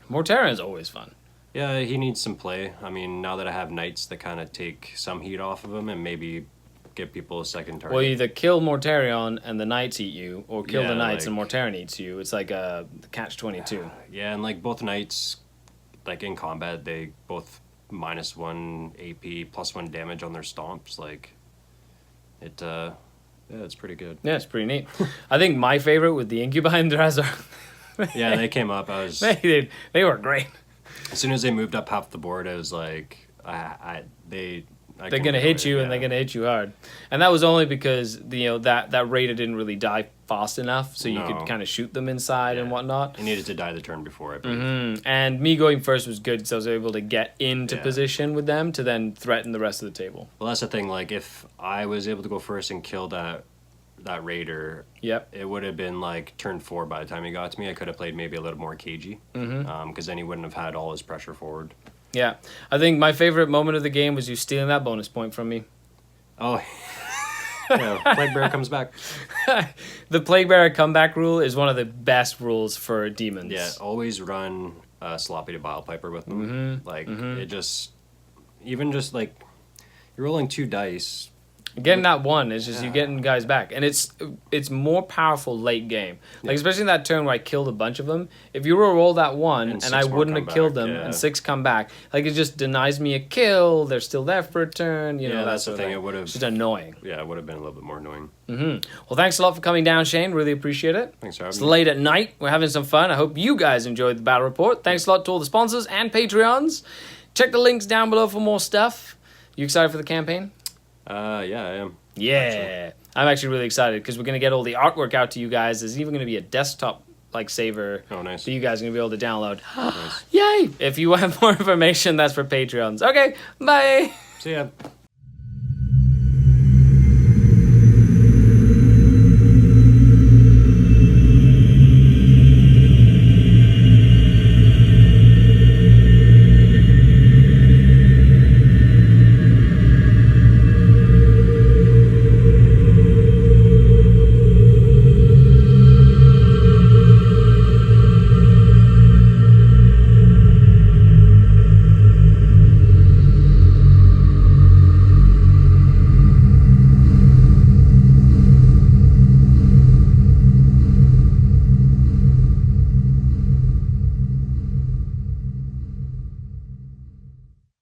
Mortarion's always fun. Yeah, he needs some play. I mean, now that I have Knights that kind of take some heat off of him and maybe give people a second target. Well, either kill Mortarion and the Knights eat you, or kill the Knights and Mortarion eats you. It's like a catch-22. Yeah, and like both Knights, like in combat, they both -1 AP, +1 damage on their stomps. Like, yeah, it's pretty good. Yeah, it's pretty neat. I think my favorite with the Incubi and Drazar. Yeah, they came up. They were great. As soon as they moved up half the board, I was like, they're gonna hit you, and they're gonna hit you hard. And that was only because that raider didn't really die fast enough, so you could kind of shoot them inside and whatnot. He needed to die the turn before, I believe. And me going first was good because I was able to get into position with them to then threaten the rest of the table. Well, that's the thing. Like, if I was able to go first and kill that raider, it would have been like turn 4 by the time he got to me. I could have played maybe a little more cagey, because then he wouldn't have had all his pressure forward. Yeah. I think my favorite moment of the game was you stealing that bonus point from me. Oh, yeah, Plague Bear comes back. The Plague Bearer comeback rule is one of the best rules for demons. Yeah, always run Sloppy to Bile Piper with them. It just, even just like, you're rolling 2 dice. Getting that one is just you getting guys back, and it's more powerful late game. Like especially in that turn where I killed a bunch of them. If you were to roll that one and I wouldn't have killed them, and 6 come back, like it just denies me a kill. They're still there for a turn. You know, that's the thing. It would have just annoying. Yeah, it would have been a little bit more annoying. Well, thanks a lot for coming down, Shane. Really appreciate it. Thanks for having It's me. late at night. We're having some fun. I hope you guys enjoyed the battle report. Thanks a lot to all the sponsors and Patreons. Check the links down below for more stuff. You excited for the campaign? Yeah, I am. Yeah, actually. I'm actually really excited because we're going to get all the artwork out to you guys. There's even going to be a desktop saver nice. that you guys are going to be able to download. Nice. Yay! If you want more information, that's for Patreons. Okay, bye! See ya.